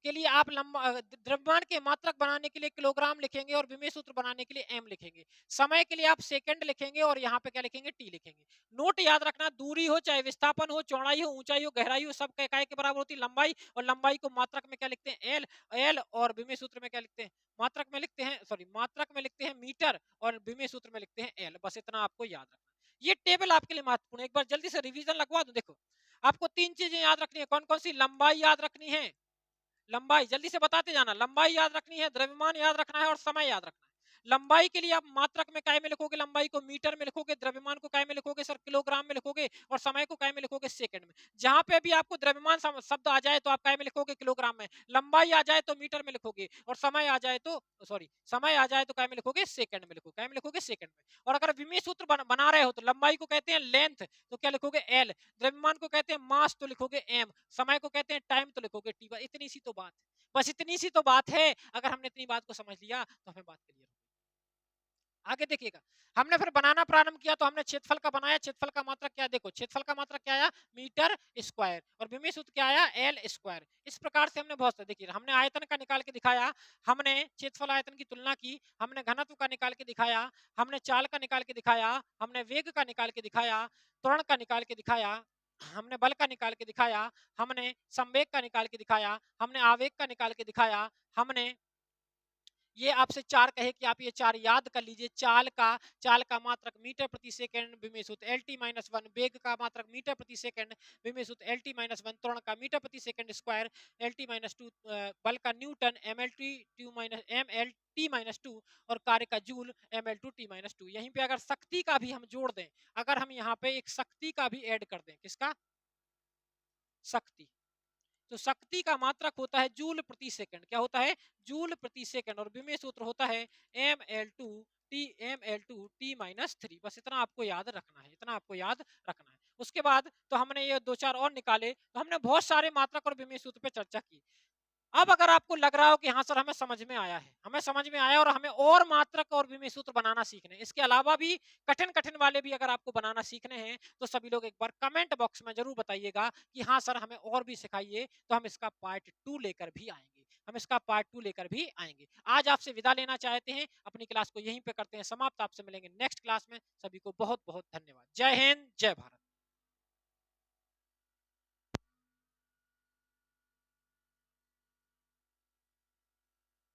Speaker 1: के लिए आप द्रव्यमान के मात्रक बनाने के लिए किलोग्राम लिखेंगे और विमेय सूत्र बनाने के लिए एम लिखेंगे। समय के लिए आप सेकंड लिखेंगे और यहाँ पे क्या लिखेंगे टी लिखेंगे। नोट याद रखना, दूरी हो चाहे विस्थापन हो, चौड़ाई हो, ऊंचाई हो, गहराई हो, सब काय के बराबर होती है लंबाई, और लंबाई को मात्रक में क्या लिखते हैं एल, एल, और विमेय सूत्र में क्या लिखते हैं, मात्रक में लिखते हैं, सॉरी मात्रक में लिखते हैं मीटर और विमेय सूत्र में लिखते हैं एल। बस इतना आपको याद रखना। ये टेबल आपके लिए महत्वपूर्ण है, एक बार जल्दी से रिवीजन लगवा दो। देखो आपको 3 चीजें याद रखनी है, कौन कौन सी, लंबाई याद रखनी है, लंबाई जल्दी से बताते जाना, लंबाई याद रखनी है, द्रव्यमान याद रखना है और समय याद रखना है। लंबाई के लिए आप मात्रक में काय में लिखोगे, लंबाई को मीटर में लिखोगे, द्रव्यमान को काय में लिखोगे सर किलोग्राम में लिखोगे, और समय को काय में लिखोगे सेकंड में। जहां पे भी आपको द्रव्यमान शब्द आ जाए तो आप काय में लिखोगे किलोग्राम में, लंबाई आ जाए तो मीटर में लिखोगे, और समय आ जाए तो सॉरी समय आ जाए तो काय में लिखोगे सेकंड में लिखोगे, काय में लिखोगे सेकंड में। और अगर विमेय सूत्र बना रहे हो तो लंबाई को कहते हैं लेंथ, तो क्या लिखोगे एल, द्रव्यमान को कहते हैं मास तो लिखोगे एम, समय को कहते हैं टाइम तो लिखोगे टी। इतनी सी तो बात है, बस इतनी सी तो बात है। अगर हमने इतनी बात को समझ लिया तो हमें बात क्लियर हो। आगे देखिएगा, हमने फिर बनाना प्रारंभ किया तो हमने क्षेत्रफल का बनाया। क्षेत्रफल का मात्रक क्या है, देखो क्षेत्रफल का मात्रक क्या आया मीटर स्क्वायर, और विमेय सूत्र क्या आया एल स्क्वायर। इस प्रकार से हमने बहुत सारे, देखिए हमने आयतन का निकाल के दिखाया, हमने क्षेत्रफल आयतन की तुलना की, हमने घनत्व का निकाल के दिखाया, हमने चाल का निकाल के दिखाया, हमने वेग का निकाल के दिखाया, त्वरण का निकाल के दिखाया, हमने बल का निकाल के दिखाया, हमने संवेग का निकाल के दिखाया, हमने आवेग का निकाल के दिखाया, हमने ये आपसे 4 कहे कि आप ये 4 याद कर लीजिए। चाल का मात्रक मीटर प्रति सेकंड, विमेय सूत्र LT-1, वेग का मात्रक मीटर प्रति सेकंड, विमेय सूत्र LT-1, त्वरण का मीटर प्रति सेकंड स्क्वायर LT-2, बल का न्यूटन MLT-2 और कार्य का जूल ML2T-2। यहीं पे अगर शक्ति का भी हम जोड़ दें, अगर हम यहाँ पे एक शक्ति का भी ऐड कर दें, किसका, शक्ति, तो शक्ति का मात्रक होता है जूल प्रति सेकंड, क्या होता है जूल प्रति सेकंड, और विमेय सूत्र होता है ml2T-3। बस इतना आपको याद रखना है, इतना आपको याद रखना है। उसके बाद तो हमने ये 2-4 और निकाले, तो हमने बहुत सारे मात्रक और विमेय सूत्र पे चर्चा की। अब अगर आपको लग रहा हो कि हाँ सर हमें समझ में आया है, हमें समझ में आया और हमें और मात्रक और विमेय सूत्र बनाना सीखने, इसके अलावा भी कठिन कठिन वाले भी अगर आपको बनाना सीखने हैं, तो सभी लोग एक बार कमेंट बॉक्स में जरूर बताइएगा कि हाँ सर हमें और भी सिखाइए, तो हम इसका पार्ट 2 लेकर भी आएंगे, हम इसका पार्ट 2 लेकर भी आएंगे। आज आपसे विदा लेना चाहते हैं, अपनी क्लास को यहीं पे करते हैं समाप्त। आपसे मिलेंगे नेक्स्ट क्लास में, सभी को बहुत बहुत धन्यवाद। जय हिंद, जय भारत।